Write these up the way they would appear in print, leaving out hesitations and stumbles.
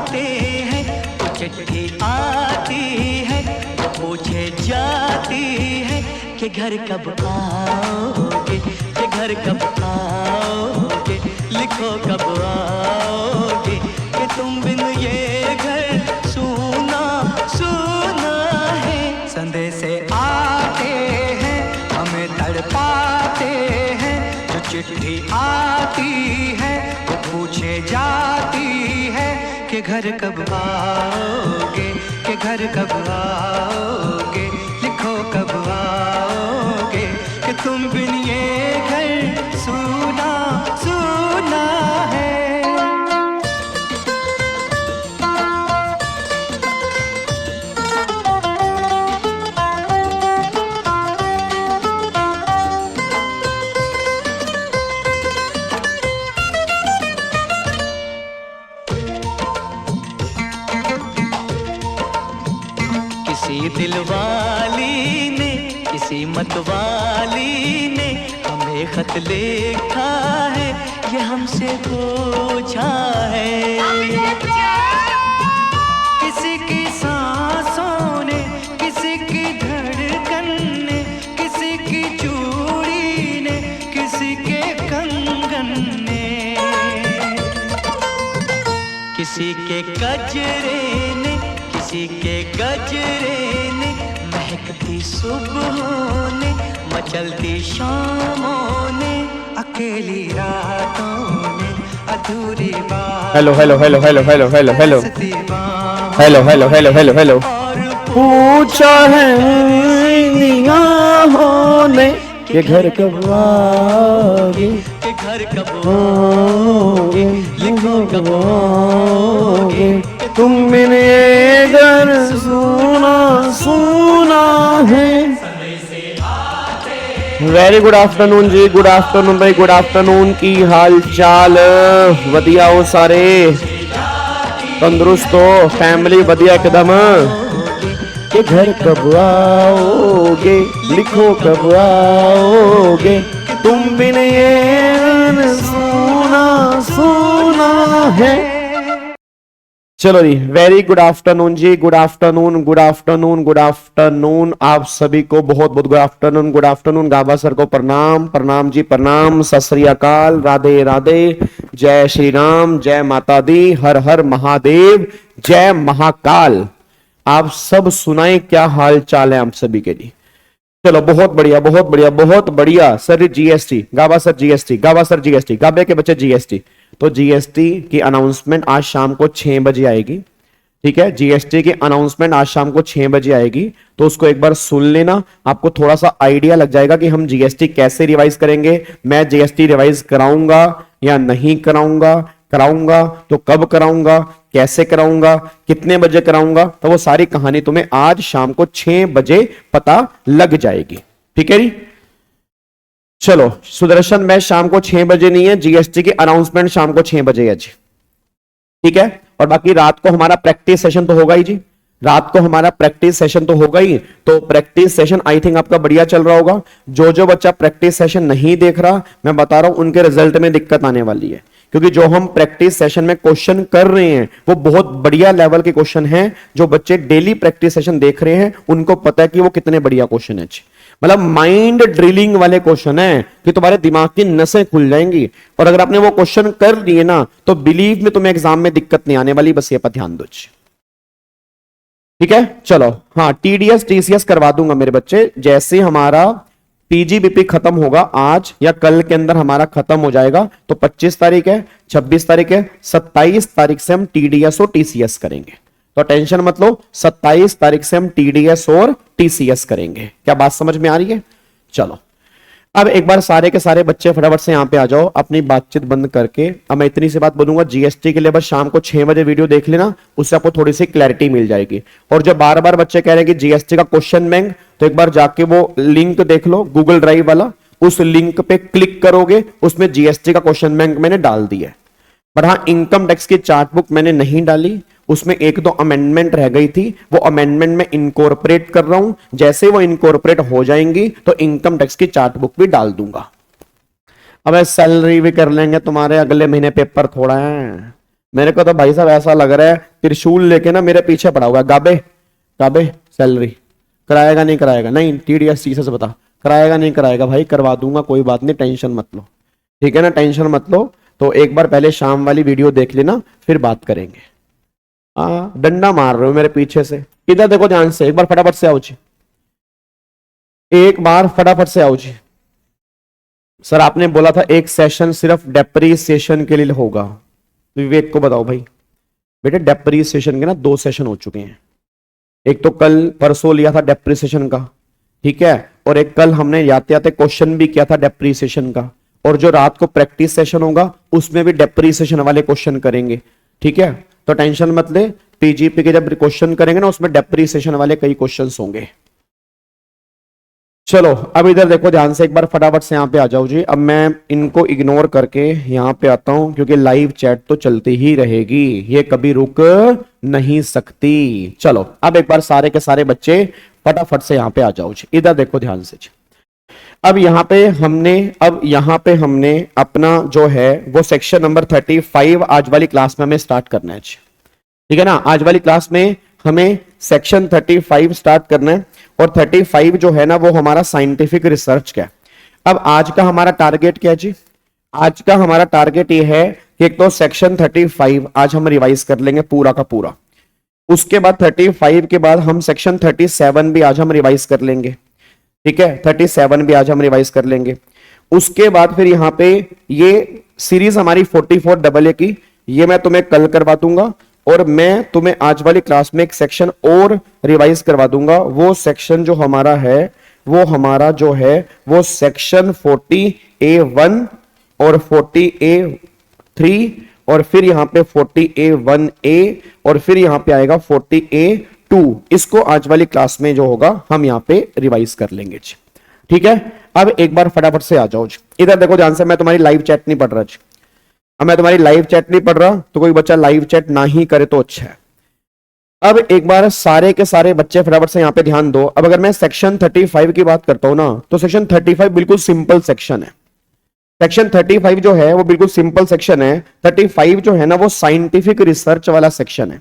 आते हैं तो चिट्ठी आती है, वो पूछे जाती है कि घर कब आओगे, कि घर कब आओगे, लिखो कब आओगे, कि तुम बिन ये घर सूना सूना है। संदेशे आते हैं हमें तड़पाते हैं, जो चिट्ठी आती है वो पूछे जाती है कि घर कब आओगे, कि घर कब आओगे, लिखो कब आओगे, कि तुम बिन ये घर सूना सूना है। किसी दिलवाली ने, किसी मतवाली ने हमें खत लिखा है, ये हमसे पूछा है। किसी की सांसों ने, किसी की धड़कन ने, किसी की चूड़ी ने, किसी के कंगन ने, किसी के गजरे ने, किसी के गजरे ने, महकती सुबहों ने, मचलती शामों ने, अकेली रातों ने, अधूरी बात। Hello hello hello hello hello hello hello hello hello hello hello hello पूछा है निगाहों ने कि घर कब आओगे, कि घर कब आओगे, लिखो कब आओगे, तुम मेरे घर सूना सूना है। वेरी गुड आफ्टरनून जी, गुड आफ्टरनून भाई, गुड आफ्टरनून। की हाल चाल? वधिया हो सारे? तंदुरुस्त हो? फैमिली वधिया एकदम? कि घर कब आओगे, लिखो कब आओगे, तुम बिन ये सूना सूना है। चलो जी, वेरी गुड आफ्टरनून जी, good afternoon good afternoon good afternoon. आप सभी को बहुत बहुत good afternoon, good afternoon. Gaba sir को प्रणाम, प्रणाम जी प्रणाम, सत श्री अकाल, राधे राधे, जय श्री राम, जय माता दी, हर हर महादेव, जय महाकाल। आप सब सुनाएं क्या हाल चाल है आप सभी के लिए? चलो बहुत बढ़िया बहुत बढ़िया बहुत बढ़िया। सर जीएसटी, गाबा सर जीएसटी, गाबा सर जीएसटी, गाबे के बच्चे जीएसटी। तो जीएसटी की अनाउंसमेंट आज शाम को 6 बजे आएगी, ठीक है? जीएसटी की अनाउंसमेंट आज शाम को 6 बजे आएगी, तो उसको एक बार सुन लेना, आपको थोड़ा सा आइडिया लग जाएगा कि हम जीएसटी कैसे रिवाइज करेंगे। मैं जीएसटी रिवाइज कराऊंगा या नहीं कराऊंगा, कराऊंगा तो कब कराऊंगा, कैसे कराऊंगा, कितने बजे कराऊंगा, तो वो सारी कहानी तुम्हें आज शाम को 6 बजे पता लग जाएगी, ठीक है जी? चलो सुदर्शन मैच शाम को 6 बजे नहीं है, जीएसटी की अनाउंसमेंट शाम को 6 बजे है जी, ठीक है? और बाकी रात को हमारा प्रैक्टिस सेशन तो होगा ही जी, रात को हमारा प्रैक्टिस सेशन तो होगा ही। तो प्रैक्टिस सेशन आई थिंक आपका बढ़िया चल रहा होगा। जो जो बच्चा प्रैक्टिस सेशन नहीं देख रहा, मैं बता रहा हूं उनके रिजल्ट में दिक्कत आने वाली है, क्योंकि जो हम प्रैक्टिस सेशन में क्वेश्चन कर रहे हैं वो बहुत बढ़िया लेवल के क्वेश्चन हैं। जो बच्चे डेली प्रैक्टिस सेशन देख रहे हैं उनको पता है कि वो कितने बढ़िया क्वेश्चन है, मतलब माइंड ड्रिलिंग वाले क्वेश्चन है कि तुम्हारे दिमाग की नसें खुल जाएंगी। और अगर आपने वो क्वेश्चन कर लिए ना तो बिलीव में तुम्हें एग्जाम में दिक्कत नहीं आने वाली, बस ये पर ध्यान दो, ठीक है? चलो हाँ, टीडीएस टीसीएस करवा दूंगा मेरे बच्चे, जैसे हमारा पीजीबीपी खत्म होगा आज या कल के अंदर हमारा खत्म हो जाएगा, तो 25 तारीख है, 26 तारीख है, 27 तारीख से हम टीडीएस और टीसीएस करेंगे। तो टेंशन मत लो, 27 तारीख से हम टीडीएस और टीसीएस करेंगे। क्या बात समझ में आ रही है? चलो अब एक बार सारे के सारे बच्चे फटाफट से यहाँ पे आ जाओ, अपनी बातचीत बंद करके। अब मैं इतनी सी बात बोलूंगा, जीएसटी के लिए बस शाम को 6 बजे वीडियो देख लेना, उससे आपको थोड़ी सी क्लैरिटी मिल जाएगी। और जो बार बार बच्चे कह रहे हैं कि जीएसटी का क्वेश्चन बैंक, तो एक बार जाके वो लिंक देख लो गूगल ड्राइव वाला, उस लिंक पे क्लिक करोगे, उसमें जीएसटी का क्वेश्चन बैंक मैंने डाल दिया है। पर हाँ, इनकम टैक्स की चार्ट बुक मैंने नहीं डाली, उसमें 1-2 अमेंडमेंट रह गई थी, वो अमेंडमेंट में इनकॉर्पोरेट कर रहा हूं। जैसे वो इनकॉर्पोरेट हो जाएंगी तो इनकम टैक्स की चार्ट बुक भी डाल दूंगा। अब सैलरी भी कर लेंगे, तुम्हारे अगले महीने पेपर थोड़ा है, मेरे को तो भाई साहब ऐसा लग रहा है त्रिशूल लेके ना मेरे पीछे पड़ा हुआ है। गाबे गाबे सैलरी कराएगा नहीं कराएगा, नहीं TDS से बता, कराएगा नहीं कराएगा, भाई करवा दूंगा, कोई बात नहीं, टेंशन मत लो, ठीक है ना, टेंशन मत लो। तो एक बार पहले शाम वाली वीडियो देख लेना, फिर बात करेंगे। डंडा मार रहे हो मेरे पीछे से, इधर देखो ध्यान से, एक बार फटाफट से आओ जी, एक बार फटाफट से आओ जी। सर आपने बोला था एक सेशन सिर्फ डेप्रीसिएशन के लिए होगा, विवेक को बताओ भाई। बेटे डेप्रीसिएशन के ना 2 सेशन हो चुके हैं, एक तो कल परसों लिया था डेप्रीसिएशन का, ठीक है, और एक कल हमने याते याते क्वेश्चन भी किया था डेप्रीसिएशन का, और जो रात को प्रैक्टिस सेशन होगा उसमें भी डेप्रीसिएशन वाले क्वेश्चन करेंगे, ठीक है। तो टेंशन मत ले, PGP के जब क्वेश्चन करेंगे ना उसमें डेप्रीसिएशन वाले कई क्वेश्चंस होंगे। चलो अब इधर देखो ध्यान से, एक बार फटाफट से यहाँ पे आ जाओ जी। अब मैं इनको इग्नोर करके यहाँ पे आता हूं, क्योंकि लाइव चैट तो चलती ही रहेगी, ये कभी रुक नहीं सकती। चलो अब एक बार सारे के सारे बच्चे फटाफट से यहाँ पे आ जाओ जी। इधर देखो ध्यान से जी, अब यहाँ पे हमने अपना जो है वो सेक्शन नंबर 35 आज वाली क्लास में हमें स्टार्ट करना है जी, ठीक है ना। आज वाली क्लास में हमें सेक्शन 35 स्टार्ट करना है, और 35 जो है ना वो हमारा साइंटिफिक रिसर्च का है। अब आज का हमारा टारगेट क्या है जी, आज का हमारा टारगेट ये है कि एक तो सेक्शन 35 आज हम रिवाइज कर लेंगे पूरा का पूरा, उसके बाद 35 के बाद हम सेक्शन 37 भी आज हम रिवाइज कर लेंगे, ठीक है, 37 भी आज हम रिवाइज कर लेंगे। उसके बाद फिर यहाँ पे ये सीरीज हमारी 44 AA की, ये मैं तुम्हें कल करवा दूंगा, और मैं तुम्हें आज वाली क्लास में एक सेक्शन और रिवाइज करवा दूंगा। वो सेक्शन जो हमारा है वो हमारा जो है वो सेक्शन 40A1 और 40A3 और फिर यहाँ पे 40A1A और फिर यहाँ पे आएगा 40A2। इसको आज वाली क्लास में जो होगा हम यहाँ पे रिवाइज कर लेंगे जी, ठीक है। अब एक बार फटाफट से आ जाओ जी। इधर देखो ध्यान से, मैं तुम्हारी लाइव चैट नहीं पढ़ रहा जी, अब मैं तुम्हारी लाइव चैट नहीं पढ़ रहा, तो कोई बच्चा लाइव चैट ना ही करे तो अच्छा है। अब एक बार सारे के सारे बच्चे फटाफट से यहाँ पे ध्यान दो। अब अगर मैं सेक्शन 35 की बात करता हूं ना, तो सेक्शन 35 बिल्कुल सिंपल सेक्शन है। सेक्शन 35 जो है वो बिल्कुल सिंपल सेक्शन है। 35 जो है ना वो साइंटिफिक रिसर्च वाला सेक्शन है।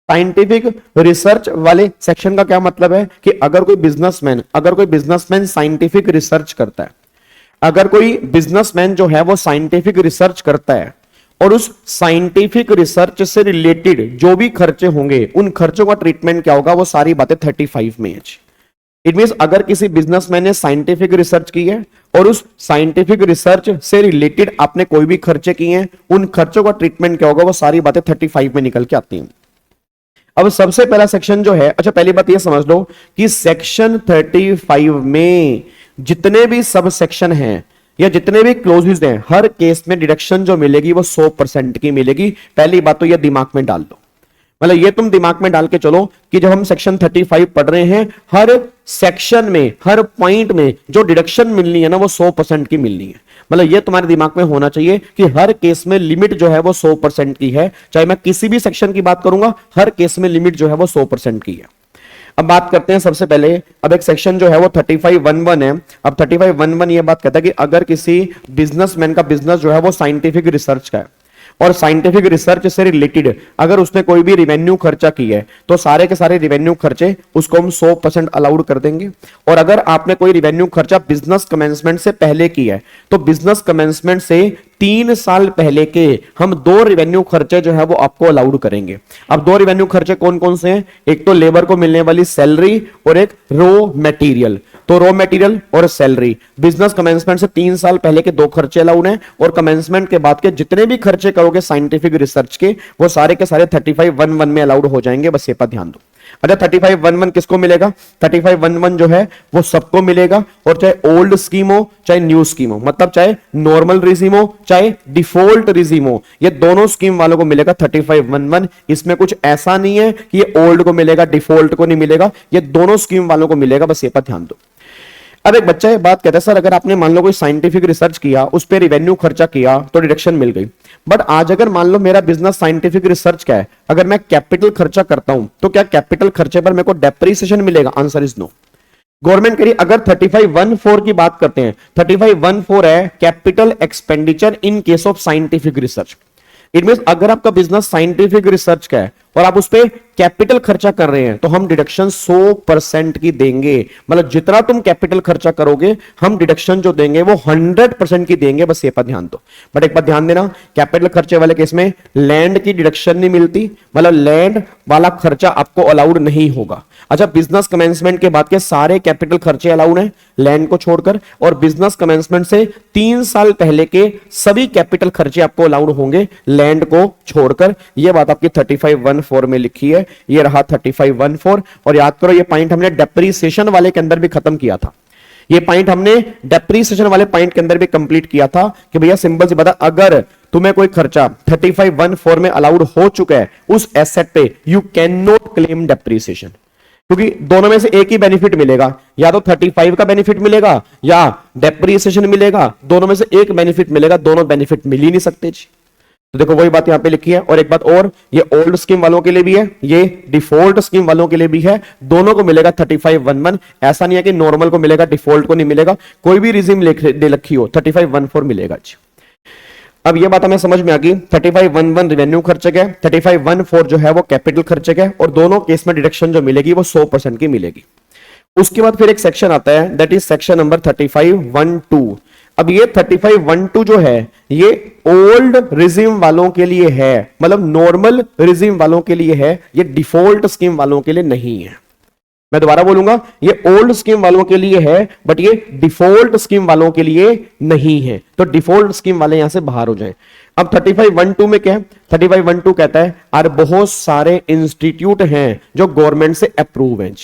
साइंटिफिक रिसर्च वाले सेक्शन का क्या मतलब है कि अगर कोई बिजनेसमैन साइंटिफिक रिसर्च करता है, अगर कोई बिजनेसमैन जो है वो साइंटिफिक रिसर्च करता है और उस साइंटिफिक रिसर्च से रिलेटेड जो भी खर्चे होंगे उन खर्चों का ट्रीटमेंट क्या होगा, वो सारी बातें 35 में है। इट मींस अगर किसी बिजनेसमैन ने साइंटिफिक रिसर्च की है और उस साइंटिफिक रिसर्च से रिलेटेड आपने कोई भी खर्चे किए हैं, उन खर्चों का ट्रीटमेंट क्या होगा, वो सारी बातें 35 में निकल के आती हैं। अब सबसे पहला सेक्शन जो है, अच्छा पहली बात ये समझ लो कि सेक्शन 35 में जितने भी सब सेक्शन हैं या जितने भी क्लोजेस हैं, हर केस में डिडक्शन जो मिलेगी वो 100% की मिलेगी। पहली बात तो ये दिमाग में डाल दो, मतलब ये तुम दिमाग में डाल के चलो कि जब हम सेक्शन 35 पढ़ रहे हैं, हर सेक्शन में हर पॉइंट में जो डिडक्शन मिलनी है ना वो 100% की मिलनी है। मतलब ये तुम्हारे दिमाग में होना चाहिए कि हर केस में लिमिट जो है वो 100% की है। चाहे मैं किसी भी सेक्शन की बात करूंगा, हर केस में लिमिट जो है वो 100% की है। अब बात करते हैं सबसे पहले, अब एक सेक्शन जो है वो 35(1)(1) है। अब 35(1)(1) ये बात कहता है कि अगर किसी बिजनेसमैन का बिजनेस जो है वो साइंटिफिक रिसर्च का है और साइंटिफिक रिसर्च से रिलेटेड अगर उसने कोई भी रिवेन्यू खर्चा की है, तो सारे के सारे रिवेन्यू खर्चे उसको हम 100% अलाउड कर देंगे। और अगर आपने कोई रिवेन्यू खर्चा बिजनेस कमेंसमेंट से पहले की है, तो बिजनेस कमेंसमेंट से 3 साल पहले के हम 2 रिवेन्यू खर्चे जो है वो आपको अलाउड करेंगे। अब 2 रिवेन्यू खर्चे कौन कौन से हैं? एक तो लेबर को मिलने वाली सैलरी और एक रॉ मटेरियल। तो रॉ मटेरियल और सैलरी बिजनेस कमेंसमेंट से 3 साल पहले के 2 खर्चे अलाउड हैं, और कमेंसमेंट के बाद के जितने भी खर्चे करोगे साइंटिफिक रिसर्च के, वो सारे के सारे 35(1)(1) में अलाउड हो जाएंगे। बस ये पर ध्यान दो। अच्छा 35(1)(1) किसको मिलेगा? 35(1)(1) जो है वो सबको मिलेगा, और चाहे ओल्ड स्कीम हो चाहे न्यू स्कीम हो, मतलब चाहे नॉर्मल रिजीम हो चाहे डिफॉल्ट रिजीम हो, ये दोनों स्कीम वालों को मिलेगा 35(1)(1). इसमें कुछ ऐसा नहीं है कि ये ओल्ड को मिलेगा डिफॉल्ट को नहीं मिलेगा, ये दोनों स्कीम वालों को मिलेगा। बस ये पर ध्यान दो। अब एक बच्चा ये बात कहता है, सर अगर आपने मान लो कोई साइंटिफिक रिसर्च किया, उस पर रिवेन्यू खर्चा किया तो डिडक्शन मिल गई, बट आज अगर मान लो मेरा बिजनेस साइंटिफिक रिसर्च का है, अगर मैं कैपिटल खर्चा करता हूं, तो क्या कैपिटल खर्चे पर मेरे को डेप्रिसिएशन मिलेगा? Answer is no. गवर्नमेंट कह रही अगर 35(1)(4) की बात करते हैं, 35(1)(4) है capital expenditure in case of scientific research. It means अगर आपका बिजनेस साइंटिफिक रिसर्च का है और आप उस पर कैपिटल खर्चा कर रहे हैं तो हम डिडक्शन 100% की देंगे। मतलब जितना तुम कैपिटल खर्चा करोगे हम डिडक्शन जो देंगे वो 100% की देंगे। बस ये पर ध्यान दो। बट एक बात ध्यान देना, कैपिटल खर्चे वाले केस में लैंड की डिडक्शन नहीं मिलती, मतलब लैंड वाला खर्चा आपको अलाउड नहीं होगा। अच्छा, बिजनेस कमेंसमेंट के बाद के सारे कैपिटल खर्चे अलाउड हैं लैंड को छोड़कर, और बिजनेस कमेंसमेंट से 3 साल पहले के सभी कैपिटल खर्चे आपको अलाउड होंगे लैंड को छोड़कर। यह बात आपकी 3514 में लिखी है। यह रहा 3514। और याद करो ये पॉइंट हमने डेप्रीसिएशन वाले के अंदर भी खत्म किया था। ये पॉइंट हमने डेप्रीसिएशन वाले पॉइंट के अंदर भी कंप्लीट किया था कि भैया सिंपल सी बात है, अगर तुम्हें कोई खर्चा 3514 में अलाउड हो चुका है उस एसेट पे, you can not claim depreciation. क्योंकि दोनों में से एक ही बेनिफिट मिलेगा, या तो 35 का बेनिफिट मिलेगा या डेप्रीसिएशन मिलेगा। दोनों में से एक बेनिफिट मिलेगा, दोनों बेनिफिट मिल ही नहीं सकते जी। तो देखो वही बात यहां पे लिखी है। और एक बात और, ये ओल्ड स्कीम वालों के लिए भी है, ये डिफॉल्ट स्कीम वालों के लिए भी है, दोनों को मिलेगा 3511। ऐसा नहीं है कि नॉर्मल को मिलेगा डिफॉल्ट को नहीं मिलेगा। कोई भी रिजीम दे रखी हो 3514 मिलेगा जी। अब ये बात हमें समझ में आ गई। 3511 रेवेन्यू खर्चे का है, 3514 जो है वो कैपिटल खर्चे का है, और दोनों केस में डिडक्शन जो मिलेगी वो 100% की मिलेगी। उसके बाद फिर एक सेक्शन आता है, दैट इज सेक्शन नंबर 3512। अब ये 3512 जो है ये ओल्ड रिजीम वालों के लिए है, मतलब नॉर्मल रिजीम वालों के लिए है, ये डिफॉल्ट स्कीम वालों के लिए नहीं है। मैं दोबारा बोलूंगा, ये ओल्ड स्कीम वालों के लिए है बट ये डिफॉल्ट स्कीम वालों के लिए नहीं है। तो डिफॉल्ट स्कीम वाले यहां से बाहर हो जाएं। अब 3512 में क्या है? 3512 कहता है और बहुत सारे इंस्टीट्यूट हैं जो गवर्नमेंट से अप्रूव हैं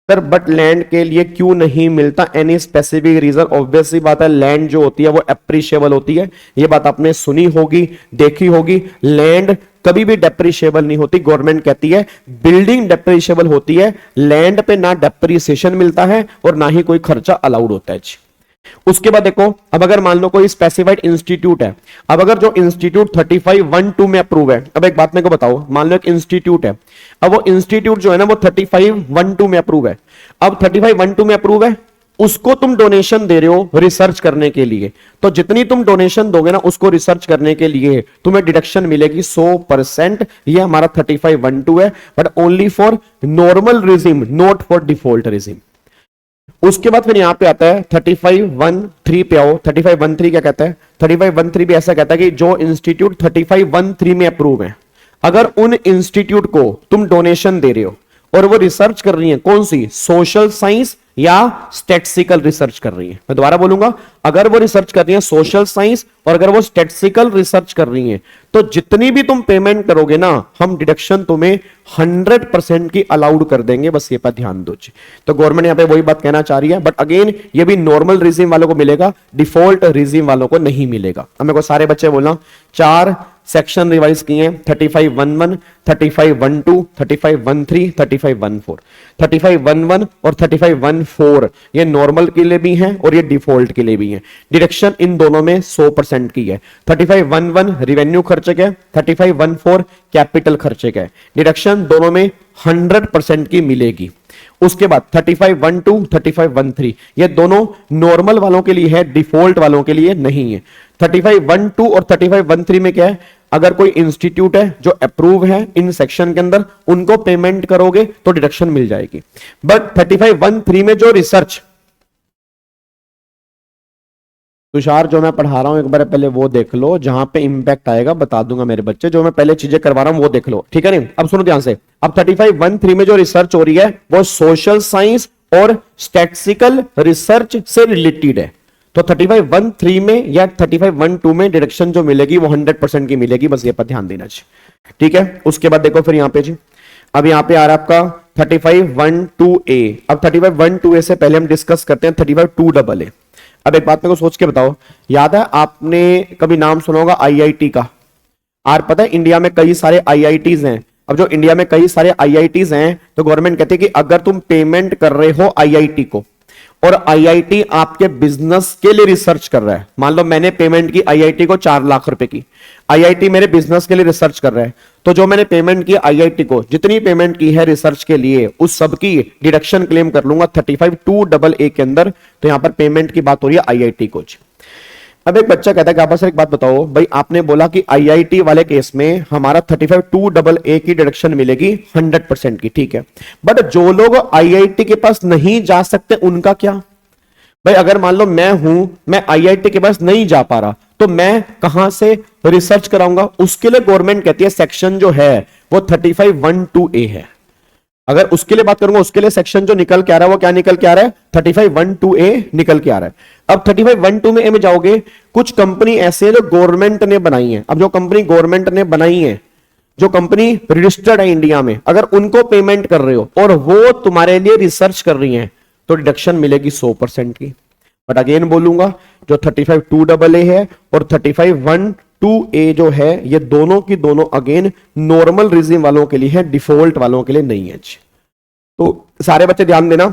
सर, बट लैंड के लिए क्यों नहीं मिलता? Any specific reason? ऑब्वियसली बात है, लैंड जो होती है वो अप्रिशिएबल होती है। ये बात आपने सुनी होगी, देखी होगी। लैंड कभी भी डेप्रिशिएबल नहीं होती। गवर्नमेंट कहती है बिल्डिंग डेप्रिशिएबल होती है, लैंड पे ना डेप्रिसिएशन मिलता है और ना ही कोई खर्चा अलाउड होता है। उसके बाद देखो, अब अगर मान लो कोई स्पेसिफाइड इंस्टीट्यूट है, अब अगर जो इंस्टीट्यूट 3512 में अप्रूव है, अब एक बात मेरे को बताओ, मान लो एक इंस्टीट्यूट है, अब वो इंस्टीट्यूट जो है ना वो 3512 में अप्रूव है। अब 3512 में अप्रूव है, उसको तुम डोनेशन दे रहे हो रिसर्च करने के लिए, तो जितनी तुम डोनेशन दोगे ना उसको रिसर्च करने के लिए तुम्हें डिडक्शन मिलेगी 100%। ये हमारा 3512 है, but only for normal regime, not for default regime. उसके बाद फिर यहां पे आता है 3513 पे आओ। 3513 क्या कहता है? 3513 भी ऐसा कहता है कि जो इंस्टीट्यूट 3513 में अप्रूव है, अगर उन इंस्टीट्यूट को तुम डोनेशन दे रहे हो और वो रिसर्च कर रही है, कौन सी? सोशल साइंस या स्टैटिस्टिकल रिसर्च कर रही है। मैं दोबारा बोलूंगा, अगर वो रिसर्च कर रही है सोशल साइंस और अगर वो स्टैटिस्टिकल रिसर्च कर रही है, तो जितनी भी तुम पेमेंट करोगे ना, हम डिडक्शन तुम्हें 100% की अलाउड कर देंगे। बस ये पर ध्यान दो। तो गवर्नमेंट यहां पे वही बात कहना चाह रही है, बट अगेन ये भी नॉर्मल रिजीम वालों को मिलेगा, डिफॉल्ट रिजीम वालों को नहीं मिलेगा। अब मेरे को सारे बच्चे बोलना, 4 सेक्शन रिवाइज किए हैं, 3511, 3512, 3513, 3514। 3511 और 3514 ये नॉर्मल के लिए भी हैं और ये डिफॉल्ट के लिए भी हैं। डिडक्शन इन दोनों में 100% की है। 3511 रिवेन्यू खर्चे का है, 3514 कैपिटल खर्चे का है। डिडक्शन दोनों में 100% की मिलेगी। उसके बाद 3512, 3513 ये दोनों नॉर्मल वालों के लिए है, डिफॉल्ट वालों के लिए नहीं है। 3512 और 3513 में क्या है? अगर कोई इंस्टीट्यूट है जो अप्रूव है इन सेक्शन के अंदर, उनको पेमेंट करोगे तो डिडक्शन मिल जाएगी। बट 3513 में जो रिसर्च, तुषार जो मैं पढ़ा रहा हूं एक बार पहले वो देख लो, जहां पे इंपैक्ट आएगा बता दूंगा मेरे बच्चे, जो मैं पहले चीजें करवा रहा हूं वो देख लो, ठीक है नहीं? अब सुनो ध्यान से। अब 3513 में जो रिसर्च हो रही है वो सोशल साइंस और स्टैटिस्टिकल रिसर्च से रिलेटेड है। तो 3513 में या 3512 में डिडक्शन जो मिलेगी वो 100% की मिलेगी। बस ये पर ध्यान देना चाहिए, ठीक है? उसके बाद देखो फिर यहां पे जी, अब यहां पे आ रहा है आपका 3512A। अब 3512A से पहले हम डिस्कस करते हैं 3522AA। अब एक बात मेरे को सोच के बताओ, याद है आपने कभी नाम सुना होगा आईआईटी का? और पता है इंडिया में कई सारे आईआईटीज हैं। अब जो इंडिया में कई सारे आईआईटीज हैं तो गवर्नमेंट कहती है कि अगर तुम पेमेंट कर रहे हो आईआईटी को और आईआईटी आपके बिजनेस के लिए रिसर्च कर रहा है, मान लो मैंने पेमेंट की आईआईटी को 4 लाख रुपए की, आईआईटी मेरे बिजनेस के लिए रिसर्च कर रहा है, तो जो मैंने पेमेंट की आईआईटी को, जितनी पेमेंट की है रिसर्च के लिए, उस सब की डिडक्शन क्लेम कर लूंगा 3522AA के अंदर। तो यहां पर पेमेंट की बात हो रही है आईआईटी को। अब एक बच्चा कहता है कि आप बस एक बात बताओ भाई, आपने बोला कि आईआईटी वाले केस में हमारा 35 2AA की डिडक्शन मिलेगी 100% की, ठीक है, बट जो लोग आईआईटी के पास नहीं जा सकते उनका क्या? भाई अगर मान लो मैं आईआईटी के पास नहीं जा पा रहा, तो मैं कहां से रिसर्च कराऊंगा? उसके लिए गवर्नमेंट कहती है सेक्शन जो है वो 35(1)(2)A है। अगर उसके लिए बात करूंगा, उसके लिए सेक्शन जो निकल के आ रहा है वो क्या निकल के आ रहा है? 35(1)(2)A निकल के आ रहा है। अब 35(1)(2) में जाओगे, कुछ कंपनी ऐसे है जो गवर्नमेंट ने बनाई है। अब जो कंपनी गवर्नमेंट ने बनाई है, जो कंपनी रजिस्टर्ड है इंडिया में, अगर उनको पेमेंट कर रहे हो और वो तुम्हारे लिए रिसर्च कर रही है, तो डिडक्शन मिलेगी 100% की। बट अगेन बोलूंगा, जो 35 2AA है और 35(1)(2)A जो है, ये दोनों की दोनों अगेन नॉर्मल रिजीम वालों के लिए है, डिफॉल्ट वालों के लिए नहीं है। तो सारे बच्चे ध्यान देना,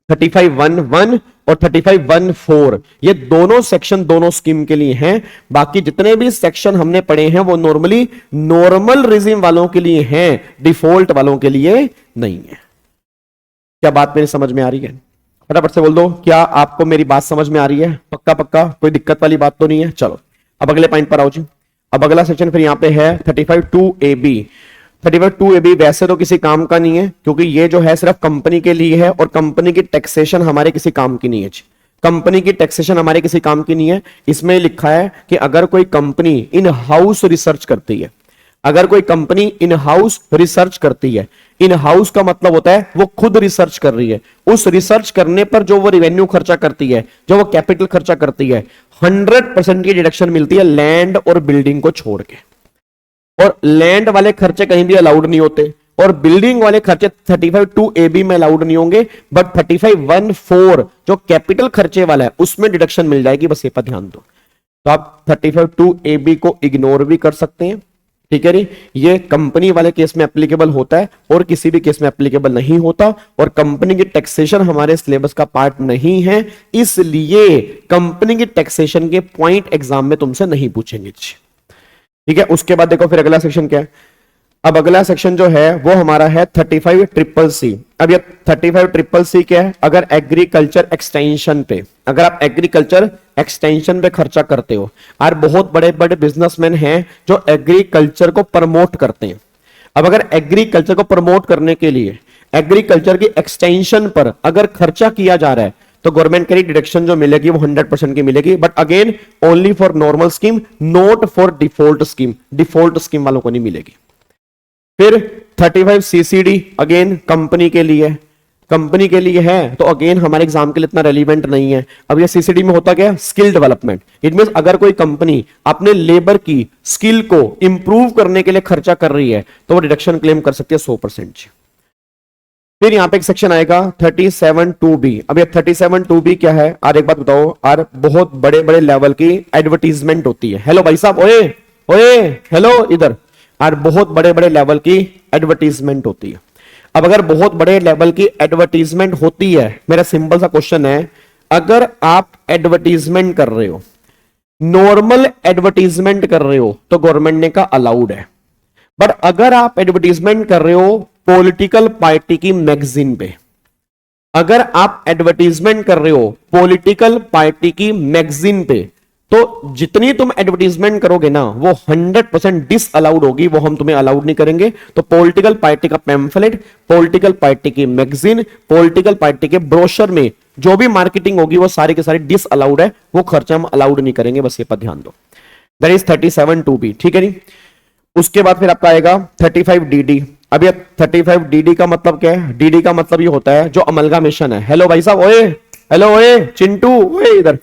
35(1)(1) और 35(1)(4) ये दोनों सेक्शन दोनों स्कीम के लिए हैं। बाकी जितने भी सेक्शन हमने पढ़े हैं वो नॉर्मली नॉर्मल रिजीम वालों के लिए हैं, डिफॉल्ट वालों के लिए नहीं है। क्या बात मेरी समझ में आ रही है? फटाफट से बोल दो, क्या आपको मेरी बात समझ में आ रही है? पक्का पक्का, कोई दिक्कत वाली बात तो नहीं है? चलो अब अगले पॉइंट पर आओ जी। अब अगला सेक्शन फिर यहां पे है 35 2AB। 35 2AB वैसे तो किसी काम का नहीं है, क्योंकि ये जो है सिर्फ कंपनी के लिए है, और कंपनी की टैक्सेशन हमारे किसी काम की नहीं है। कंपनी की टैक्सेशन हमारे किसी काम की नहीं है। इसमें लिखा है कि अगर कोई कंपनी इन हाउस रिसर्च करती है, अगर कोई कंपनी इन हाउस रिसर्च करती है, इन हाउस का मतलब होता है वो खुद रिसर्च कर रही है, उस रिसर्च करने पर जो वो रिवेन्यू खर्चा करती है, जो वो कैपिटल खर्चा करती है, 100% की डिडक्शन मिलती है लैंड और बिल्डिंग को छोड़ के। और लैंड वाले खर्चे कहीं भी अलाउड नहीं होते, और बिल्डिंग वाले खर्चे 35 2AB में अलाउड नहीं होंगे, बट 35(1)(4) जो कैपिटल खर्चे वाला है उसमें डिडक्शन मिल जाएगी। बस ये पर ध्यान दो। तो आप 35 2AB को इग्नोर भी कर सकते हैं, ठीक है। ये कंपनी वाले केस में एप्लीकेबल होता है और किसी भी केस में एप्लीकेबल नहीं होता, और कंपनी की टैक्सेशन हमारे सिलेबस का पार्ट नहीं है, इसलिए कंपनी की टैक्सेशन के पॉइंट एग्जाम में तुमसे नहीं पूछेंगे, ठीक है। उसके बाद देखो फिर अगला सेक्शन क्या है। अब अगला सेक्शन जो है वो हमारा है 35 CCC। अब ये 35 CCC क्या है? अगर एग्रीकल्चर एक्सटेंशन पे, अगर आप एग्रीकल्चर एक्सटेंशन पे खर्चा करते हो, और बहुत बड़े बड़े बिजनेसमैन हैं जो एग्रीकल्चर को प्रमोट करते हैं। अब अगर एग्रीकल्चर को प्रमोट करने के लिए एग्रीकल्चर की एक्सटेंशन पर अगर खर्चा किया जा रहा है, तो गवर्नमेंट की डिडक्शन जो मिलेगी वो 100% की मिलेगी, but again only for normal scheme, not for default scheme. Default scheme वालों को नहीं मिलेगी। फिर 35 CCD अगेन कंपनी के लिए, कंपनी के लिए है, तो अगेन हमारे एग्जाम के लिए इतना रेलिवेंट नहीं है। अब ये CCD में होता क्या है? Skill development. इट मींस अगर कोई कंपनी अपने लेबर की स्किल को इंप्रूव करने के लिए खर्चा कर रही है, तो वो डिडक्शन क्लेम कर सकती है 100%। फिर यहां पे एक सेक्शन आएगा 37 2B। अब ये 37 2B क्या है? और एक बात बताओ, और बहुत बड़े बड़े लेवल की एडवर्टीजमेंट होती है। हेलो भाई साहब, ओए ओए हेलो इधर। और बहुत बड़े बड़े लेवल की एडवर्टीजमेंट होती है। अब अगर बहुत बड़े लेवल की एडवर्टीजमेंट होती है, मेरा सिंपल सा क्वेश्चन है, अगर आप एडवर्टीजमेंट कर रहे हो, नॉर्मल एडवर्टीजमेंट कर रहे हो, तो गवर्नमेंट ने कहा अलाउड है। बट अगर आप एडवर्टीजमेंट कर रहे हो पॉलिटिकल पार्टी की मैगजीन पे, अगर आप एडवर्टीजमेंट कर रहे हो पॉलिटिकल पार्टी की मैगजीन पे, तो जितनी तुम एडवर्टीजमेंट करोगे ना वो 100% डिस अलाउड होगी, वो हम तुम्हें अलाउड नहीं करेंगे। तो पॉलिटिकल पार्टी का पैम्फलेट, पॉलिटिकल पार्टी की मैगजीन, पॉलिटिकल पार्टी के ब्रोशर में जो भी मार्केटिंग होगी वो सारी के सारी डिस अलाउड है, वो खर्चा हम अलाउड नहीं करेंगे। बस ये पर ध्यान दो। दैट इज 37 2B, ठीक है नहीं। उसके बाद फिर आपका आएगा 35 DD। अब ये 35 DD का मतलब क्या है? DD का मतलब ये होता है जो अमलगामेशन है। हेलो भाई साहब, ओए हेलो, ओए चिंटू, ओए इधर।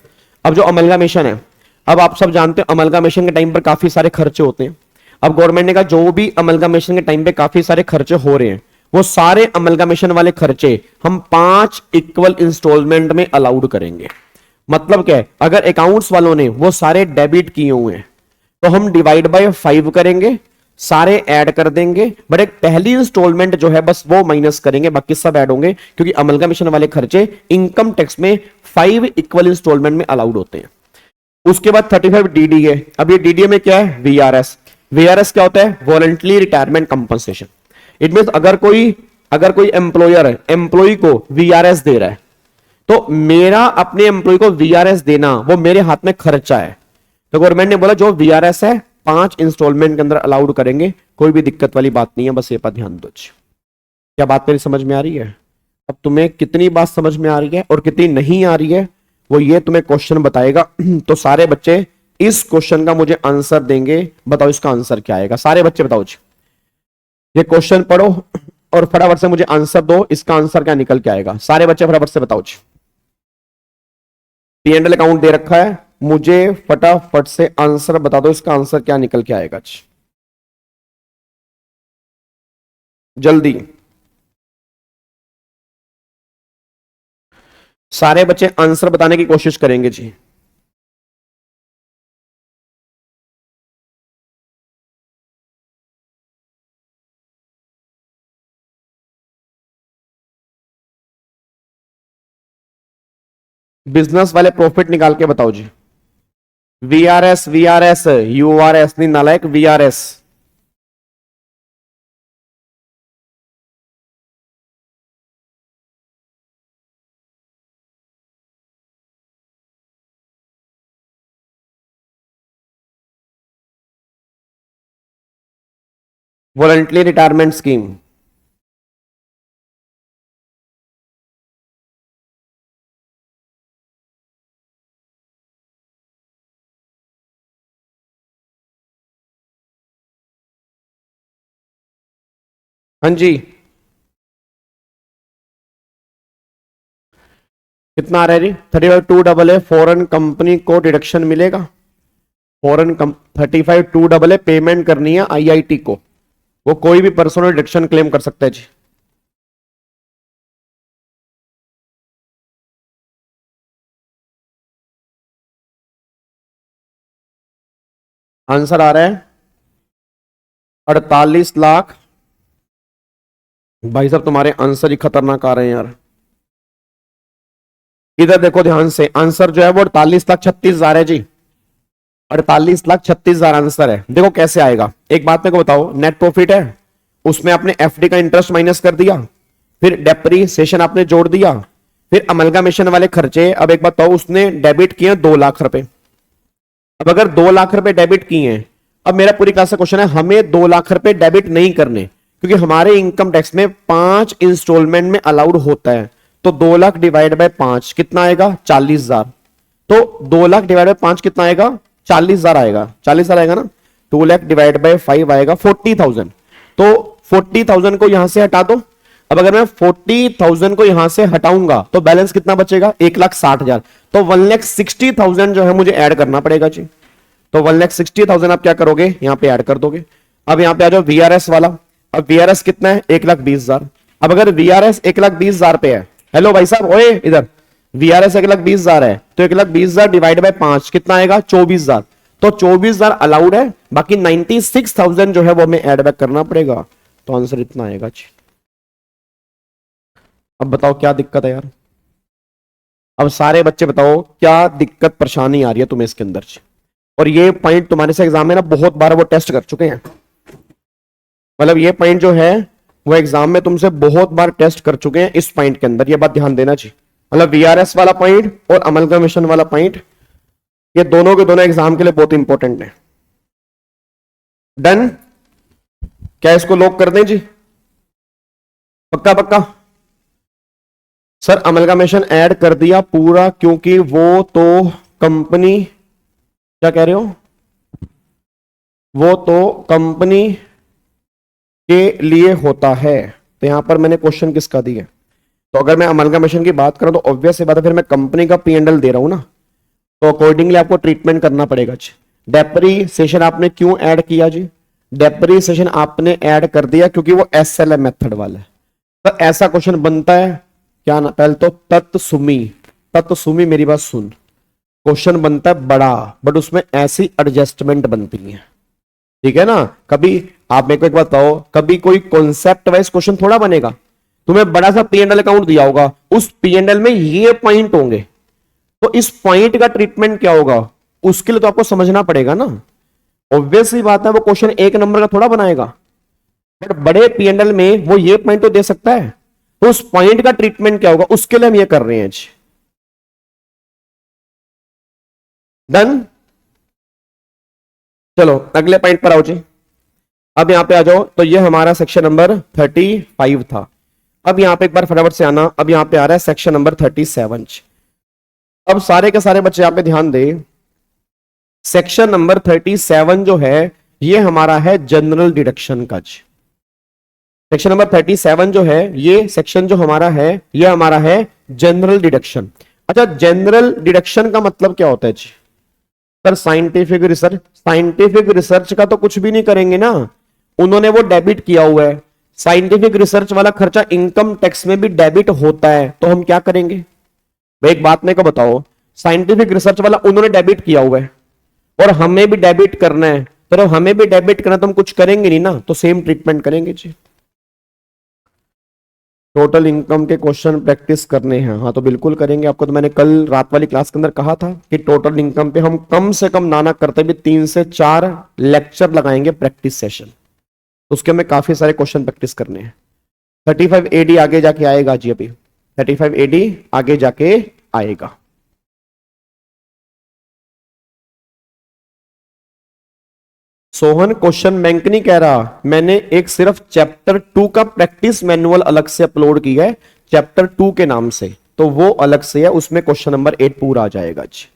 अब जो अमलगामेशन है, अब आप सब जानते हो अमलगामेशन के टाइम पर काफी सारे खर्चे होते हैं। अब गवर्नमेंट ने कहा जो भी अमलगामेशन के टाइम पे काफी सारे खर्चे हो रहे हैं, वो सारे अमलगामेशन वाले खर्चे हम 5 इक्वल इंस्टॉलमेंट में अलाउड करेंगे। मतलब क्या है? अगर अकाउंट्स वालों ने वो सारे डेबिट किए हुए हैं, तो हम डिवाइड बाय 5 करेंगे, सारे ऐड कर देंगे, बट एक पहली इंस्टॉलमेंट जो है बस वो माइनस करेंगे, बाकी सब ऐड होंगे, क्योंकि अमलगामेशन वाले खर्चे इनकम टैक्स में 5 इक्वल इंस्टॉलमेंट में अलाउड होते हैं। उसके बाद 35 DD है। अब ये DD में क्या है? VRS। VRS क्या होता है? Voluntary retirement compensation. It means अगर कोई एम्प्लॉयर है, एम्प्लॉय को VRS दे रहा है, तो मेरा अपने एम्प्लॉय को वीआरएस देना वो मेरे हाथ में खर्चा है। तो गवर्नमेंट ने बोला जो वीआरएस है 5 इंस्टॉलमेंट के अंदर अलाउड करेंगे, कोई भी दिक्कत वाली बात नहीं है, बस ये पर ध्यान दो। क्या बात मेरी समझ में आ रही है? अब तुम्हें कितनी बात समझ में आ रही है और कितनी नहीं आ रही है वो ये तुम्हें क्वेश्चन बताएगा। तो सारे बच्चे इस क्वेश्चन का मुझे आंसर देंगे, बताओ इसका आंसर क्या आएगा? सारे बच्चे बताओ जी, ये क्वेश्चन पढ़ो और फटाफट से मुझे आंसर दो, इसका आंसर क्या निकल के आएगा? सारे बच्चे फटाफट से बताओ जी। P&L अकाउंट दे रखा है, मुझे फटाफट से आंसर बता दो, इसका आंसर क्या निकल के आएगा जी? जल्दी सारे बच्चे आंसर बताने की कोशिश करेंगे जी। बिजनेस वाले प्रॉफिट निकाल के बताओ जी। वीआरएस, वीआरएस, यूआरएस नहीं नालायक, वीआरएस। Voluntary retirement scheme. हाँ जी, कितना आ रहा है जी? 35,288 फॉरेन कंपनी को डिडक्शन मिलेगा। फॉरेन 35,288 पेमेंट करनी है आईआईटी को, वो कोई भी पर्सनल डिडक्शन क्लेम कर सकता है जी। आंसर आ रहा है 48 लाख। भाई साहब तुम्हारे आंसर ही खतरनाक आ रहे हैं यार। इधर देखो ध्यान से, आंसर जो है वो 48,36,000 है जी। 48,36,000 आंसर है। देखो कैसे आएगा, एक बात मेरे को बताओ, नेट प्रॉफिट है, उसमें आपने एफडी का इंटरेस्ट माइनस कर दिया, फिर डेप्रीसिएशन आपने जोड़ दिया, फिर अमलगामेशन वाले खर्चे। अब एक बात बताओ, उसने डेबिट किए 2 लाख रुपए। अब अगर 2 लाख रुपए डेबिट किए हैं, अब मेरा पूरी क्लास का क्वेश्चन है, हमें 2 लाख रुपए डेबिट नहीं करने, क्योंकि हमारे इनकम टैक्स में 5 इंस्टॉलमेंट में अलाउड होता है। तो 2 लाख डिवाइड बाय 5 कितना आएगा? 40,000। तो 2 लाख डिवाइड बाय 5 कितना आएगा? 40,000 आएगा। 40,000 आएगा ना। 2 लाख डिवाइड बाय 5 आएगा 40,000। तो 40,000 को यहां से हटा दो। अब अगर मैं 40,000 को यहां से हटाऊंगा तो बैलेंस कितना बचेगा? 1,60,000। तो 1,60,000 जो है मुझे ऐड करना पड़ेगा जी। तो 1,60,000 आप क्या करोगे? यहां पे ऐड कर दोगे। अब यहां पे आ जाओ वीआरएस वाला। अब वीआरएस कितना है? 1,20,000। अब अगर वीआरएस 1,20,000 पे है, हेलो भाई साहब, ओए इधर, वीआरएस 1,20,000 है, तो 1,20,000 डिवाइड बाय 5 कितना आएगा? 24,000। तो 24,000 अलाउड है, बाकी 96,000 जो है वो हमें ऐड बैक करना पड़ेगा। तो आंसर इतना आएगा जी। अब बताओ क्या दिक्कत है यार? अब सारे बच्चे बताओ क्या दिक्कत परेशानी आ रही है तुम्हें इसके अंदर जी? और ये पॉइंट तुम्हारे से एग्जाम में ना बहुत बार वो टेस्ट कर चुके हैं। मतलब ये पॉइंट जो है वो एग्जाम में तुमसे बहुत बार टेस्ट कर चुके हैं इस पॉइंट के अंदर, ये बात ध्यान देना जी। मतलब वीआरएस वाला पॉइंट और अमलगामेशन वाला पॉइंट, ये दोनों के दोनों एग्जाम के लिए बहुत इंपॉर्टेंट है। डन? क्या इसको लॉक कर दें जी? पक्का पक्का? सर अमलगामेशन ऐड कर दिया पूरा, क्योंकि वो तो कंपनी, क्या कह रहे हो, वो तो कंपनी के लिए होता है। तो यहां पर मैंने क्वेश्चन किसका दिया? तो अगर मैं अमलगामेशन की बात करूं तो ऑब्वियस सी बात है, फिर मैं कंपनी का P&L दे रहा हूं ना, तो अकॉर्डिंगली आपको ट्रीटमेंट करना पड़ेगा जी। डेप्रीसिएशन आपने क्यों ऐड किया जी? डेप्रीसिएशन आपने ऐड कर दिया क्योंकि वो SLM मेथड वाला है। तो ऐसा क्वेश्चन बनता है क्या ना, पहले तो तत्सुमी, तत्सुमी मेरी बात सुन, क्वेश्चन बनता है बड़ा, बट उसमें ऐसी एडजस्टमेंट बनती है, ठीक है ना। कभी आप मेरे को एक बात बताओ, कभी कोई कॉन्सेप्ट वाइज क्वेश्चन थोड़ा बनेगा। तुम्हें बड़ा सा P&L अकाउंट दिया होगा, उस P&L में ये पॉइंट होंगे, तो इस पॉइंट का ट्रीटमेंट क्या होगा उसके लिए तो आपको समझना पड़ेगा ना। ऑब्वियस ही बात है, वो क्वेश्चन 1 नंबर का थोड़ा बनाएगा, बट बड़े P&L में वो ये पॉइंट तो दे सकता है। तो उस पॉइंट का ट्रीटमेंट क्या होगा उसके लिए हम ये कर रहे हैं जी। डन। चलो अगले पॉइंट पर आओ जी। अब यहां पे आ जाओ। तो ये हमारा सेक्शन नंबर 35 था। अब यहां पे एक बार फटाफट से आना। अब यहां पे आ रहा है सेक्शन नंबर 37। अब सारे के सारे बच्चे यहां पे ध्यान दे। सेक्शन नंबर 37 जो है ये हमारा है जनरल डिडक्शन का। सेक्शन नंबर 37 जो है ये सेक्शन जो हमारा है ये हमारा है जनरल डिडक्शन। अच्छा, जनरल डिडक्शन का मतलब क्या होता है जी? Sir scientific research. Scientific research का तो कुछ भी नहीं करेंगे ना, उन्होंने वो डेबिट किया हुआ है। साइंटिफिक रिसर्च वाला खर्चा इनकम टैक्स में भी डेबिट होता है, तो हम क्या करेंगे भाई? एक बात मेरे को बताओ, साइंटिफिक रिसर्च वाला उन्होंने डेबिट किया हुआ है और हमें भी डेबिट करना है, तो हमें भी डेबिट करना, तो हम कुछ करेंगे नहीं ना, तो सेम ट्रीटमेंट करेंगे जी। टोटल इनकम के क्वेश्चन प्रैक्टिस करने हैं, हाँ तो बिल्कुल करेंगे। आपको तो मैंने कल रात वाली क्लास के अंदर कहा था कि टोटल इनकम पे हम कम से कम नाना करते भी 3 से 4 लेक्चर लगाएंगे प्रैक्टिस सेशन। उसके में काफी सारे क्वेश्चन प्रैक्टिस करने हैं। 35 AD आगे जाके आएगा जी, अभी 35 AD आगे जाके आएगा। सोहन क्वेश्चन बैंक नहीं कह रहा, मैंने एक सिर्फ चैप्टर 2 का प्रैक्टिस मैनुअल अलग से अपलोड किया है चैप्टर 2 के नाम से, तो वो अलग से है, उसमें क्वेश्चन नंबर 8 पूरा आ जाएगा जी।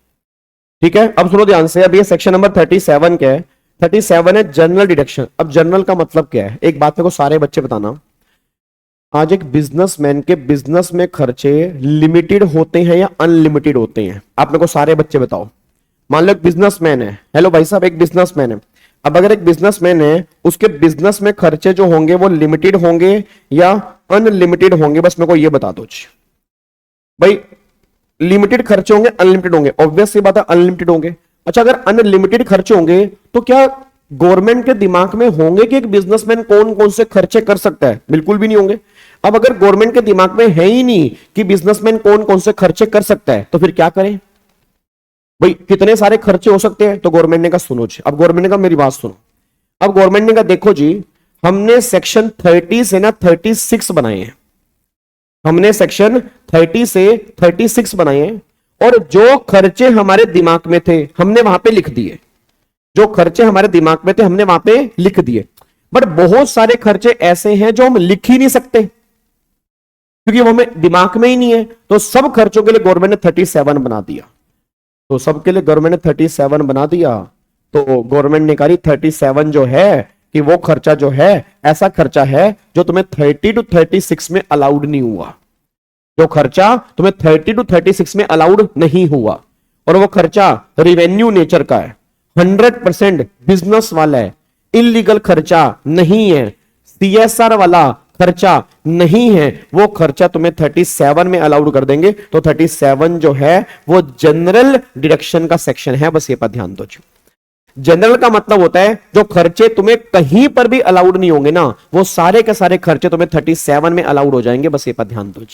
ठीक है, अब सुनो ध्यान से। अब ये सेक्शन नंबर 37 क्या है? 37 है जनरल डिडक्शन। अब जनरल का मतलब क्या है? एक बात को सारे बच्चे बताना, आज एक बिजनेसमैन के बिजनेस में खर्चे लिमिटेड होते हैं या अनलिमिटेड होते हैं? आप मेरे को सारे बच्चे बताओ। मान लो एक बिजनेसमैन है, हेलो भाई साहब, एक बिजनेसमैन है। अब अगर एक बिजनेसमैन है, उसके बिजनेस में खर्चे जो होंगे वो लिमिटेड होंगे या अनलिमिटेड होंगे? बस मेरे को ये बता दो जी भाई। लिमिटेड खर्चे होंगे, अनलिमिटेड होंगे? ऑब्वियस सी बात है, अनलिमिटेड होंगे। अच्छा, अगर अनलिमिटेड खर्चे होंगे तो क्या गवर्नमेंट के दिमाग में होंगे कि एक बिजनेसमैन कौन कौन से खर्चे कर सकता है? बिल्कुल भी नहीं होंगे। अब अगर गवर्नमेंट के दिमाग में है ही नहीं कि बिजनेसमैन कौन कौन से खर्चे कर सकता है, तो फिर क्या करें भाई? कितने सारे खर्चे हो सकते हैं? तो गवर्नमेंट ने कहा सुनो जी, अब गवर्नमेंट ने कहा मेरी बात सुनो। अब गवर्नमेंट ने कहा देखो जी, हमने सेक्शन 30 से ना 36 बनाए हैं, हमने सेक्शन 30 से 36 बनाए हैं, और जो खर्चे हमारे दिमाग में थे हमने वहां पे लिख दिए। जो खर्चे हमारे दिमाग में थे हमने वहां पे लिख दिए। बट बहुत सारे खर्चे ऐसे हैं जो हम लिख ही नहीं सकते क्योंकि वो हमें दिमाग में ही नहीं है। तो सब खर्चों के लिए गवर्नमेंट ने 37 बना दिया। तो सबके लिए गवर्नमेंट ने 37 बना दिया। तो गवर्नमेंट ने कहा 37 जो है कि वो खर्चा जो है ऐसा खर्चा है जो तुम्हें 30 to 36 में अलाउड नहीं हुआ। जो खर्चा तुम्हें 30 to 36 में अलाउड नहीं हुआ, और वो खर्चा रिवेन्यू नेचर का है, 100% बिजनेस वाला है, इलीगल खर्चा नहीं है, CSR वाला खर्चा नहीं है, वो खर्चा तुम्हें 37 में अलाउड कर देंगे। तो 37 जो है वो जनरल डिडक्शन का सेक्शन है, बस ये पर ध्यान दो। जनरल का मतलब होता है जो खर्चे तुम्हें कहीं पर भी अलाउड नहीं होंगे ना, वो सारे के सारे खर्चे तुम्हें 37 में अलाउड हो जाएंगे, बस ये पर ध्यान दो।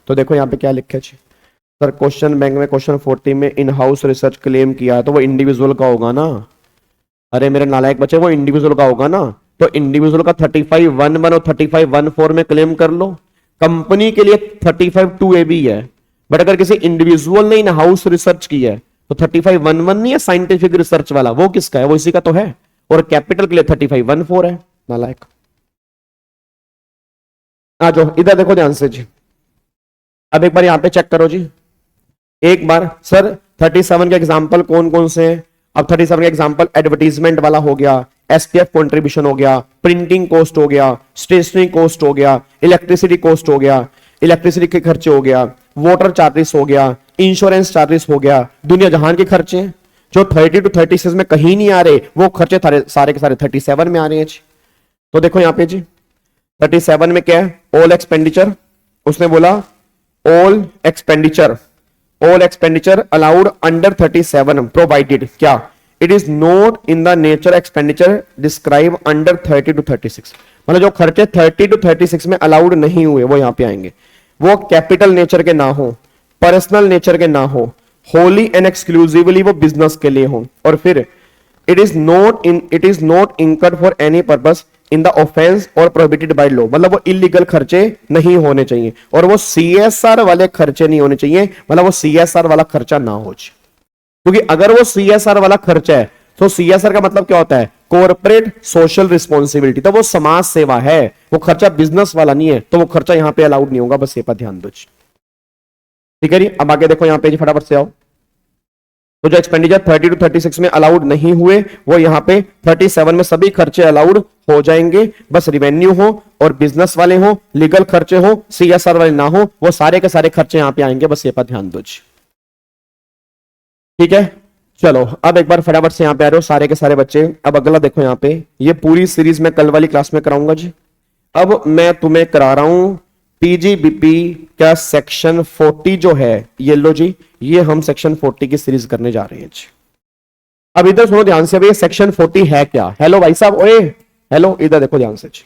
तो देखो यहां पे क्या लिखा है सर, क्वेश्चन बैंक में क्वेश्चन 40 में इन हाउस रिसर्च क्लेम किया है, तो वो इंडिविजुअल का होगा ना। अरे मेरे नालायक बच्चे, वो इंडिविजुअल का होगा ना, तो इंडिविजुअल का 35(1)(1) और 35(1)(4) में क्लेम कर लो। कंपनी के लिए 35(2)(a) भी है, बट अगर किसी इंडिविजुअल ने इन हाउस रिसर्च की है तो 35(1)(1) नहीं है साइंटिफिक रिसर्च वाला, वो किसका है? वो इसी का तो है। और कैपिटल के लिए 35(1)(4) है। नालायक आ जाओ इधर देखो ध्यान से जी। अब एक बार यहां पे चेक करो जी, एक बार सर 37 के एग्जांपल कौन कौन से हैं? अब 37 का एग्जांपल एडवर्टीजमेंट वाला हो गया, STF कंट्रीब्यूशन हो गया, प्रिंटिंग कॉस्ट हो गया, स्टेशनरी कॉस्ट हो गया, इलेक्ट्रिसिटी कॉस्ट हो गया, इलेक्ट्रिसिटी के खर्चे हो गया, वाटर चार्जेस हो गया, इंश्योरेंस चार्जेस हो गया, दुनिया जहान के खर्चे जो 30 to 36 में कहीं नहीं आ रहे, वो खर्चे सारे के सारे 37 में आ रहे हैं जी। तो देखो यहां पे जी 37 में क्या है? All expenditure. उसने बोला all expenditure allowed under 37 provided क्या? It is not in the nature expenditure described under 30 to 36। मतलब जो खर्चे 30 to 36 में अलाउड नहीं हुए वो यहां पे आएंगे। वो कैपिटल नेचर के ना हो, पर्सनल नेचर के ना हो, होली एंड एक्सक्लूसिवली वो बिजनेस के लिए हो, और फिर it is not incurred for any purpose in the offence और प्रोहिबिटेड बाय लॉ। मतलब वो इलीगल खर्चे नहीं होने चाहिए, और वो CSR वाले खर्चे नहीं होने चाहिए, मतलब वो CSR वाला खर्चा ना हो। क्योंकि अगर वो CSR वाला खर्चा है तो CSR का मतलब क्या होता है, कॉर्पोरेट सोशल रिस्पॉन्सिबिलिटी, तो वो समाज सेवा है, वो खर्चा बिजनेस वाला नहीं है, तो वो खर्चा यहां पे अलाउड नहीं होगा, बस ये पर ध्यान दो। ठीक है जी, अब आगे देखो यहां पे जी, फटाफट से आओ। तो जो एक्सपेंडिचर 30 to 36 में अलाउड नहीं हुए वो यहां पे 37 में सभी खर्चे अलाउड हो जाएंगे, बस रिवेन्यू हो और बिजनेस वाले हो, लीगल खर्चे हो, CSR वाले ना हो, वो सारे के सारे खर्चे यहां पे आएंगे, बस ये पर ध्यान दो जी। ठीक है, चलो अब एक बार फटाफट से यहां पे आ रहे हो सारे के सारे बच्चे। अब अगला देखो यहां पे, ये पूरी सीरीज में कल वाली क्लास में कराऊंगा जी। अब मैं तुम्हें करा रहा हूं PGBP का सेक्शन 40 जो है, ये लो जी, ये हम सेक्शन 40 की सीरीज करने जा रहे हैं जी। अब इधर सुनो ध्यान से, अब ये सेक्शन 40 है क्या। हेलो भाई साहब, ओए हेलो, इधर देखो ध्यान से जी।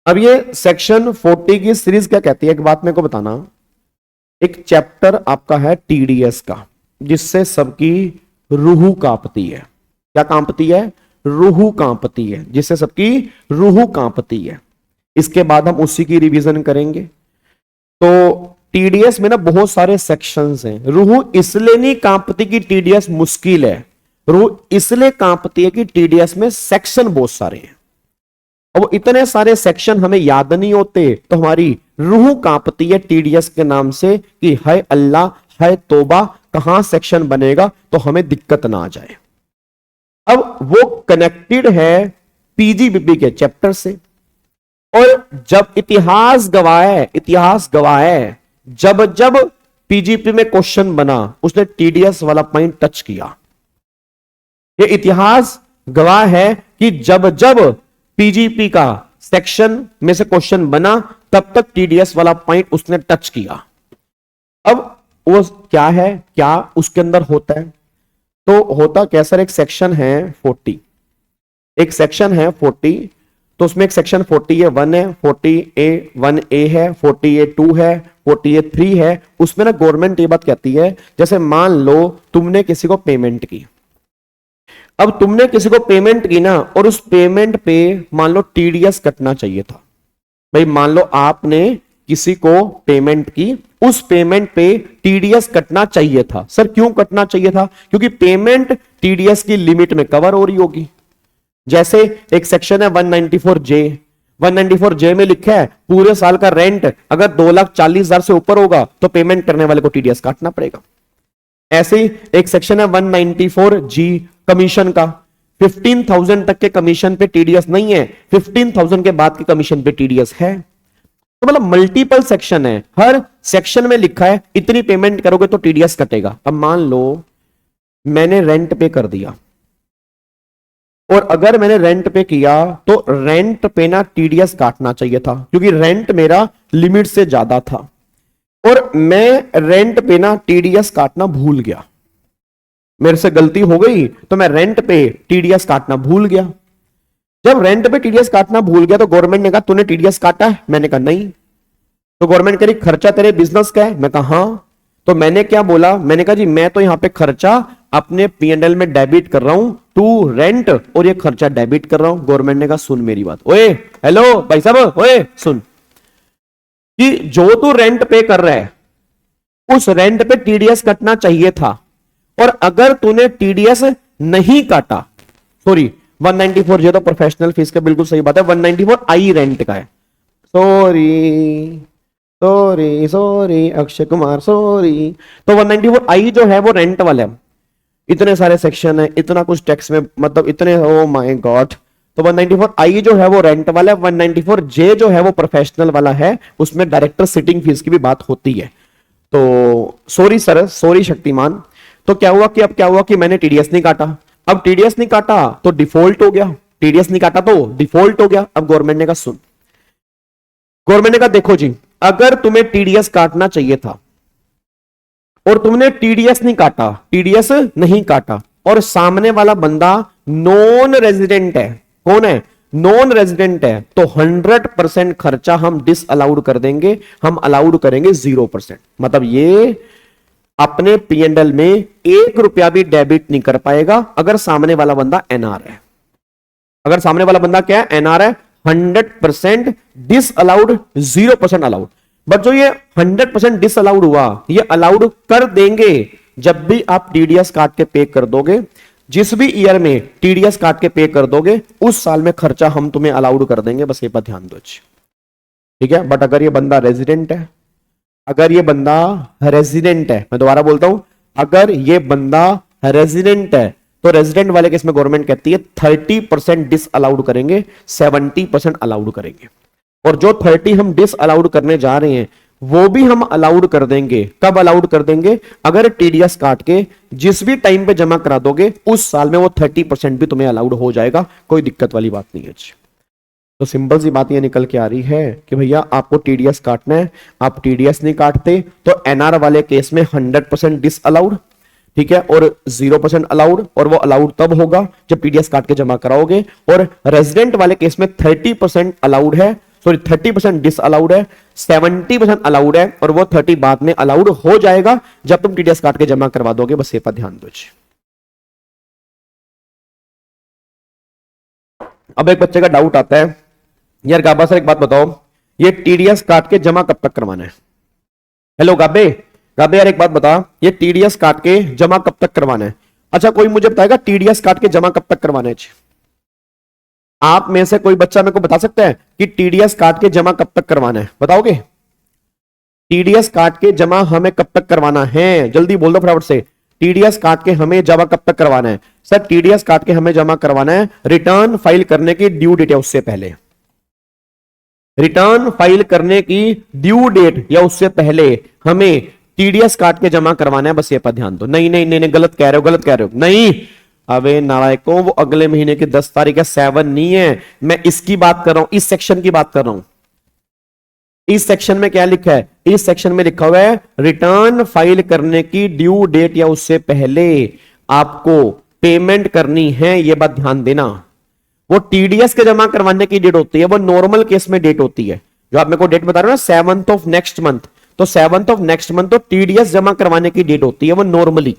अब ये सेक्शन 40 की सीरीज क्या कहती है, एक बात मेरे को बताना। एक चैप्टर आपका है TDS का, जिससे सबकी रूह कांपती है। क्या कांपती है, रूह कांपती है, जिससे सबकी रूह कांपती है। इसके बाद हम उसी की रिवीजन करेंगे। तो TDS में ना बहुत सारे सेक्शंस हैं। रूह इसलिए नहीं कांपती कि TDS मुश्किल है, रूह इसलिए कांपती है कि TDS में सेक्शन बहुत सारे हैं। अब इतने सारे सेक्शन हमें याद नहीं होते तो हमारी रूह कांपती है TDS के नाम से कि हाय अल्लाह, हाय तौबा, कहां सेक्शन बनेगा तो हमें दिक्कत ना आ जाए। अब वो कनेक्टेड है PGBP के चैप्टर से, और जब इतिहास गवाह है, जब जब PGP में क्वेश्चन बना उसने TDS वाला पॉइंट टच किया। ये इतिहास गवाह है कि जब जब PGP का सेक्शन में से क्वेश्चन बना तब तक TDS वाला पॉइंट उसने टच किया। अब वो क्या है, क्या उसके अंदर होता है, तो होता क्या सर, एक सेक्शन है 40, एक सेक्शन है 40, तो उसमें एक सेक्शन 40A1 है, 40A1A है, 40A2 है, 40A3 है। उसमें ना गवर्नमेंट ये बात कहती है, जैसे मान लो तुमने किसी को पेमेंट की, अब तुमने किसी को पेमेंट की ना, और उस पेमेंट पे मान लो TDS कटना चाहिए था। भाई मान लो आपने किसी को पेमेंट की, उस पेमेंट पे TDS कटना चाहिए था। सर क्यों कटना चाहिए था, क्योंकि पेमेंट TDS की लिमिट में कवर हो रही होगी। जैसे एक सेक्शन है 194J, 194J में लिखा है पूरे साल का रेंट अगर 2,40,000 से ऊपर होगा तो पेमेंट करने वाले को TDS काटना पड़ेगा। ऐसे ही एक सेक्शन है 194G कमीशन का, 15,000 तक के कमीशन पे TDS नहीं है, 15,000 के बाद के कमीशन पे TDS है। तो मतलब मल्टीपल सेक्शन है, हर सेक्शन में लिखा है इतनी पेमेंट करोगे तो TDS कटेगा। अब मान लो मैंने रेंट पे कर दिया, और अगर मैंने रेंट पे किया तो रेंट पे ना TDS काटना चाहिए था, क्योंकि रेंट मेरा लिमिट से ज्यादा था, और मैं रेंट पे ना TDS काटना भूल गया। मेरे से गलती हो गई तो मैं रेंट पे TDS काटना भूल गया। जब रेंट पे TDS काटना भूल गया तो गवर्नमेंट ने कहा तूने TDS काटा है, मैंने कहा नहीं। तो गवर्नमेंट कह रही खर्चा तेरे बिजनेस का है, मैं कहा हाँ। तो मैंने क्या बोला, मैंने कहा जी मैं तो यहां पे खर्चा अपने P&L में डेबिट कर रहा हूं, तू रेंट और ये खर्चा डेबिट कर रहा हूं। गवर्नमेंट ने कहा सुन मेरी बात, ओए हेलो भाई साहब, ओए सुन, कि जो तू रेंट पे कर रहा है उस रेंट पे TDS कटना चाहिए था, और अगर तूने TDS नहीं काटा, सॉरी 194J तो प्रोफेशनल फीस का बिल्कुल सही बात है, 194I रेंट का है, sorry sorry sorry Akshay Kumar sorry. तो 194I जो है वो रेंट वाला है, इतने सारे सेक्शन है, इतना कुछ टैक्स में, मतलब इतने, ओ माय गॉड। तो 194I जो है वो रेंट वाला है, 194J जो है वो प्रोफेशनल वाला है, उसमें डायरेक्टर सिटिंग फीस की भी बात होती है। तो सॉरी सर, सॉरी शक्तिमान। तो क्या हुआ कि अब क्या हुआ कि मैंने TDS नहीं काटा, अब TDS नहीं काटा तो डिफॉल्ट हो गया, TDS नहीं काटा तो डिफॉल्ट हो गया। अब गवर्नमेंट ने कहा सुन, गवर्नमेंट ने कहा देखो जी अगर तुम्हें TDS काटना चाहिए था और तुमने TDS नहीं काटा, TDS नहीं काटा, और सामने वाला बंदा नॉन रेजिडेंट है, कौन है, नॉन रेजिडेंट है, तो 100% खर्चा हम डिस अलाउड कर देंगे, हम अलाउड करेंगे 0%। मतलब ये अपने P&L में 1 रुपया भी डेबिट नहीं कर पाएगा अगर सामने वाला बंदा NR है। अगर सामने वाला बंदा क्या है, NR है, 100% डिस अलाउड, 0% अलाउड। बट जो ये 100% डिस अलाउड हुआ, ये अलाउड कर देंगे जब भी आप टीडीएस काट के पे कर दोगे, जिस भी ईयर में टीडीएस काट के पे कर दोगे, उस साल में खर्चा हम तुम्हें अलाउड कर देंगे, बस ये बात ध्यान दो। ठीक है, बट अगर ये बंदा रेजिडेंट है, अगर ये बंदा रेजिडेंट है, मैं दोबारा बोलता हूं, अगर ये बंदा रेजिडेंट है तो रेजिडेंट वाले केस में गवर्नमेंट कहती है 30% डिस अलाउड करेंगे, 70% अलाउड करेंगे। और जो 30 हम डिस अलाउड करने जा रहे हैं वो भी हम अलाउड कर देंगे। कब अलाउड कर देंगे? अगर टीडीएस काट के जिस भी टाइम पे जमा करा दोगे उस साल में वो 30% भी तुम्हें अलाउड हो जाएगा, कोई दिक्कत वाली बात नहीं है। तो सिंपल सी बात ये निकल के आ रही है कि भैया आपको टीडीएस काटना है, आप टीडीएस नहीं काटते तो एनआर वाले केस में 100% डिस अलाउड, ठीक है, और 0% अलाउड, और वो अलाउड तब होगा जब टीडीएस काट के जमा कराओगे। और रेजिडेंट वाले केस में 30% अलाउड है, सॉरी 30% डिस अलाउड है, 70% अलाउड है, और वो 30 बाद में अलाउड हो जाएगा जब तुम टीडीएस काट के जमा करवा दोगे। बस ये पर ध्यान दो। अब एक बच्चे का डाउट आता है, यार गाबा सर एक बात बताओ, ये टीडीएस काट के जमा कब तक करवाना है? हेलो गाबे, गाबे यार एक बात बता, ये टीडीएस काट के जमा कब तक करवाना है? अच्छा कोई मुझे बताएगा टीडीएस काट के जमा कब तक करवाना है? आप में से कोई बच्चा मेरे को बता सकता है कि टीडीएस काट के जमा कब तक करवाना है? बताओगे? टीडीएस काट के जमा हमें कब तक करवाना है? जल्दी बोल दो फटाफट से। टीडीएस काट के हमें जमा कब तक करवाना है? सर टीडीएस काट के हमें जमा करवाना है रिटर्न फाइल करने की ड्यू डेट है उससे पहले। रिटर्न फाइल करने की ड्यू डेट या उससे पहले हमें टीडीएस काट के जमा करवाना है। बस ये पर ध्यान दो। नहीं नहीं नहीं, नहीं गलत कह रहे हो, गलत कह रहे हो। नहीं, अबे नालायकों, वो अगले महीने की 10 तारीख है, 7 नहीं है। मैं इसकी बात कर रहा हूं, इस सेक्शन की बात कर रहा हूं। इस सेक्शन में क्या लिखा है? इस सेक्शन में लिखा हुआ है रिटर्न फाइल करने की ड्यू डेट या उससे पहले आपको पेमेंट करनी है। यह बात ध्यान देना। वो टीडीएस के जमा करवाने की डेट होती है, वो नॉर्मल केस में डेट होती है। जो आप मेरे को डेट बता रहे हो ना 7th ऑफ नेक्स्ट मंथ, तो 7th ऑफ नेक्स्ट मंथ तो टीडीएस जमा करवाने की डेट होती है वो नॉर्मली।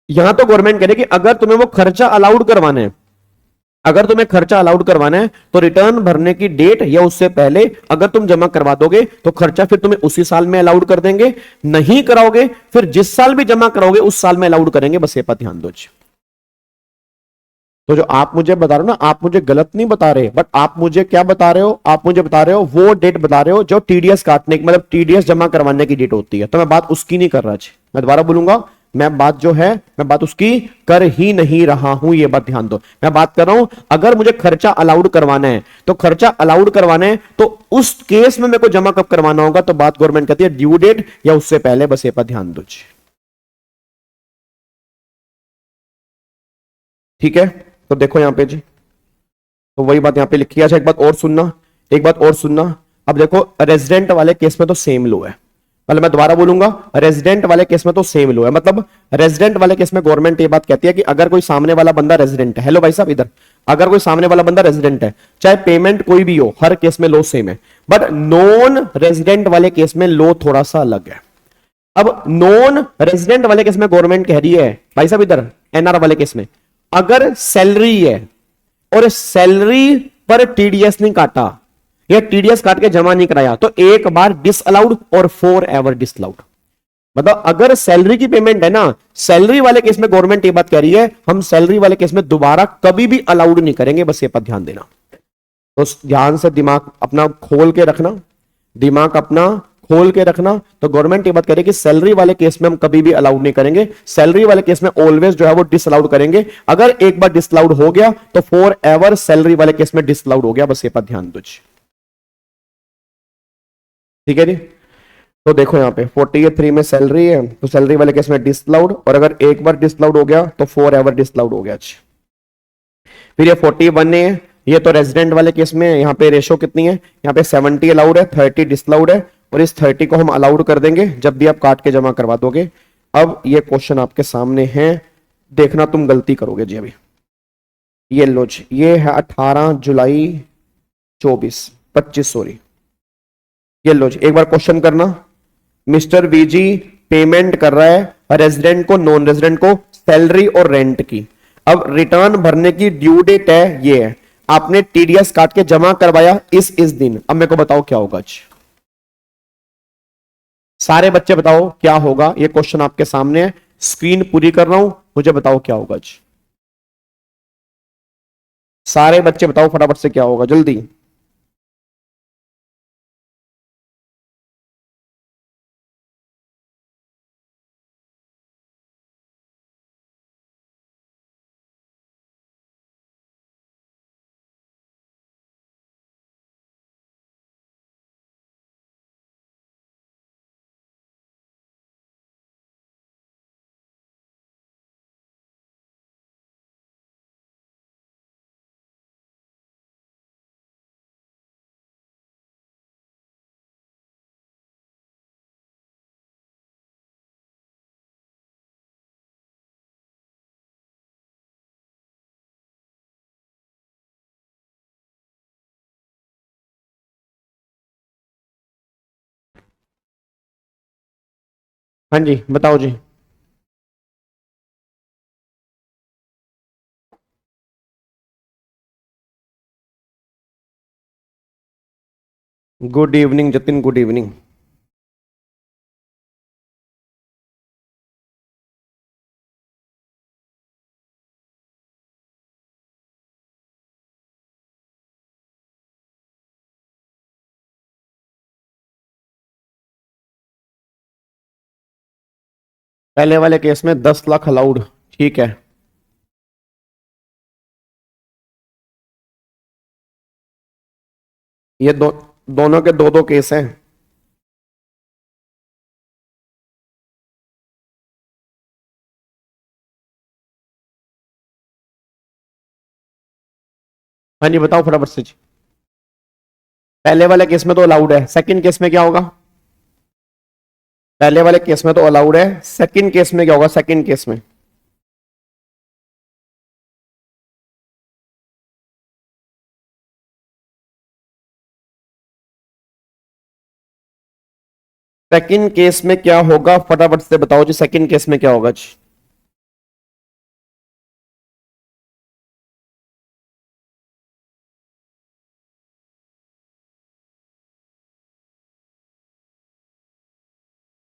यहां तो गवर्नमेंट कह रही है कि अगर तुम्हें वो खर्चा अलाउड करवाना है, अगर तुम्हें खर्चा अलाउड करवाना है तो रिटर्न भरने की डेट या उससे पहले अगर तुम जमा करवा दोगे तो खर्चा फिर तुम्हें उसी साल में अलाउड कर देंगे। नहीं कराओगे फिर जिस साल भी जमा कराओगे उस साल में अलाउड करेंगे। बस ये पर ध्यान दो। तो जो आप मुझे बता रहे हो ना, आप मुझे गलत नहीं बता रहे, बट आप मुझे क्या बता रहे हो? आप मुझे बता रहे हो वो डेट बता रहे हो जो टीडीएस काटने की, मतलब टीडीएस जमा करवाने की डेट होती है। तो मैं बात उसकी नहीं कर रहा। मैं दोबारा बोलूंगा, मैं बात जो है मैं बात उसकी कर ही नहीं रहा हूं। ये बात ध्यान दो। मैं बात कर रहा हूं अगर मुझे खर्चा अलाउड करवाना है तो खर्चा अलाउड करवाना है तो उस केस में मेरे को जमा कब करवाना होगा? तो बात गवर्नमेंट कहती है ड्यू डेट या उससे पहले। बस ये पर ध्यान दो। ठीक है, तो देखो यहां पे जी, तो वही बात यहां पे लिखी है। अच्छा एक बात और सुनना, एक बात और सुनना। अब देखो रेजिडेंट वाले केस में तो सेम लो है, मतलब मैं दोबारा बोलूंगा, रेजिडेंट वाले केस में तो सेम लो है। मतलब रेजिडेंट वाले केस में गवर्नमेंट ये बात कहती है कि अगर कोई सामने वाला बंदा रेजिडेंट है, हेलो भाई साहब इधर, अगर कोई सामने वाला बंदा रेजिडेंट है, चाहे पेमेंट कोई भी हो, हर केस में लो सेम है। बट नॉन रेजिडेंट वाले केस में लो थोड़ा सा अलग है। अब नॉन रेजिडेंट वाले केस में गवर्नमेंट कह रही है भाई साहब इधर, एनआर वाले केस में अगर सैलरी है और सैलरी पर टीडीएस नहीं काटा या टीडीएस काट के जमा नहीं कराया तो एक बार डिसअलाउड और फॉर एवर डिसअलाउड। मतलब अगर सैलरी की पेमेंट है ना, सैलरी वाले केस में गवर्नमेंट ये बात कह रही है हम सैलरी वाले केस में दोबारा कभी भी अलाउड नहीं करेंगे। बस ये पर ध्यान देना। तो ध्यान से दिमाग अपना खोल के रखना, दिमाग अपना खोल के रखना। तो गवर्नमेंट ये बात कह रही है कि सैलरी वाले केस में हम कभी भी अलाउड नहीं करेंगे। सैलरी वाले केस में ऑलवेज जो है वो डिसअलाउड करेंगे। अगर एक बार डिसअलाउड हो गया तो फॉर एवर सैलरी वाले केस में डिसअलाउड हो गया। बस ये पर ध्यान दो। ठीक है जी, तो देखो यहां पे 43 में सैलरी है तो सैलरी वाले केस में डिसअलाउड, और अगर एक बार डिसअलाउड हो गया तो फॉर एवर डिसअलाउड हो गया। फिर ये 41 है, ये तो रेजिडेंट वाले केस में यहां पे रेशो कितनी है? यहां पे 70 अलाउड है, 30 डिसअलाउड है, और इस 30 को हम अलाउड कर देंगे जब भी आप काट के जमा करवा दोगे। अब ये क्वेश्चन आपके सामने है, देखना तुम गलती करोगे जी। अभी ये लो जी, ये है 18 जुलाई 25 सॉरी। ये लो जी, एक बार क्वेश्चन करना। मिस्टर वीजी पेमेंट कर रहा है रेजिडेंट को, नॉन रेजिडेंट को सैलरी और रेंट की। अब रिटर्न भरने की ड्यू डेट है ये है, आपने टीडीएस काट के जमा करवाया इस दिन। अब मेरे को बताओ क्या होगा? सारे बच्चे बताओ क्या होगा, ये क्वेश्चन आपके सामने है, स्क्रीन पूरी कर रहा हूं, मुझे बताओ क्या होगा जी। सारे बच्चे बताओ फटाफट से क्या होगा, जल्दी। हाँ जी बताओ जी। Good evening Jatin, good evening. पहले वाले केस में 10 लाख अलाउड, ठीक है। ये दोनों के दो दो केस हैं। हाँ जी बताओ फटाफट से जी। पहले वाले केस में तो अलाउड है, सेकंड केस में क्या होगा? पहले वाले केस में तो अलाउड है, सेकंड केस में क्या होगा? सेकंड केस में सेकंड केस में क्या होगा फटाफट से बताओ जी, सेकंड केस में क्या होगा जी?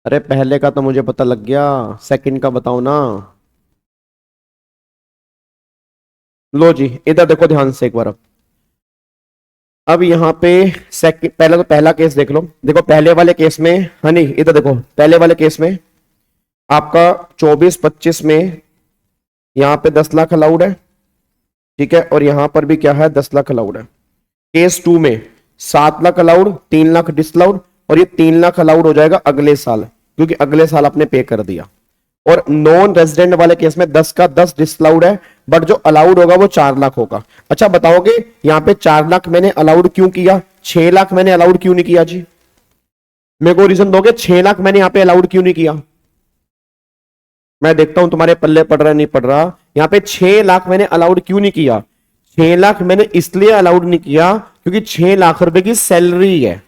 अरे पहले का तो मुझे पता लग गया, सेकंड का बताओ ना। लो जी इधर देखो ध्यान से एक बार। अब यहाँ पे सेकंड, पहले तो पहला केस देख लो। देखो पहले वाले केस में, हाँ नहीं इधर देखो, पहले वाले केस में आपका 24-25 में यहाँ पे 10 लाख अलाउड है, ठीक है, और यहां पर भी क्या है? 10 लाख अलाउड है। केस 2 में 7 लाख अलाउड, 3 लाख डिसअलाउड, और ये 3 लाख अलाउड हो जाएगा अगले साल, क्योंकि अगले साल आपने पे कर दिया। और नॉन रेजिडेंट वाले केस में 10 का 10 डिसअलाउड है, बट जो अलाउड होगा वो 4 लाख होगा। अच्छा बताओगे यहां पे 4 लाख मैंने अलाउड क्यों किया, 6 लाख मैंने अलाउड क्यों नहीं किया जी? मेरे को रीजन दोगे 6 लाख मैंने यहां पे अलाउड क्यों नहीं किया? मैं देखता हूं तुम्हारे पल्ले पड़ रहा नहीं पड़ रहा। यहां पे 6 लाख मैंने अलाउड क्यों नहीं किया? 6 लाख मैंने इसलिए अलाउड नहीं किया क्योंकि 6 लाख रुपए की सैलरी है,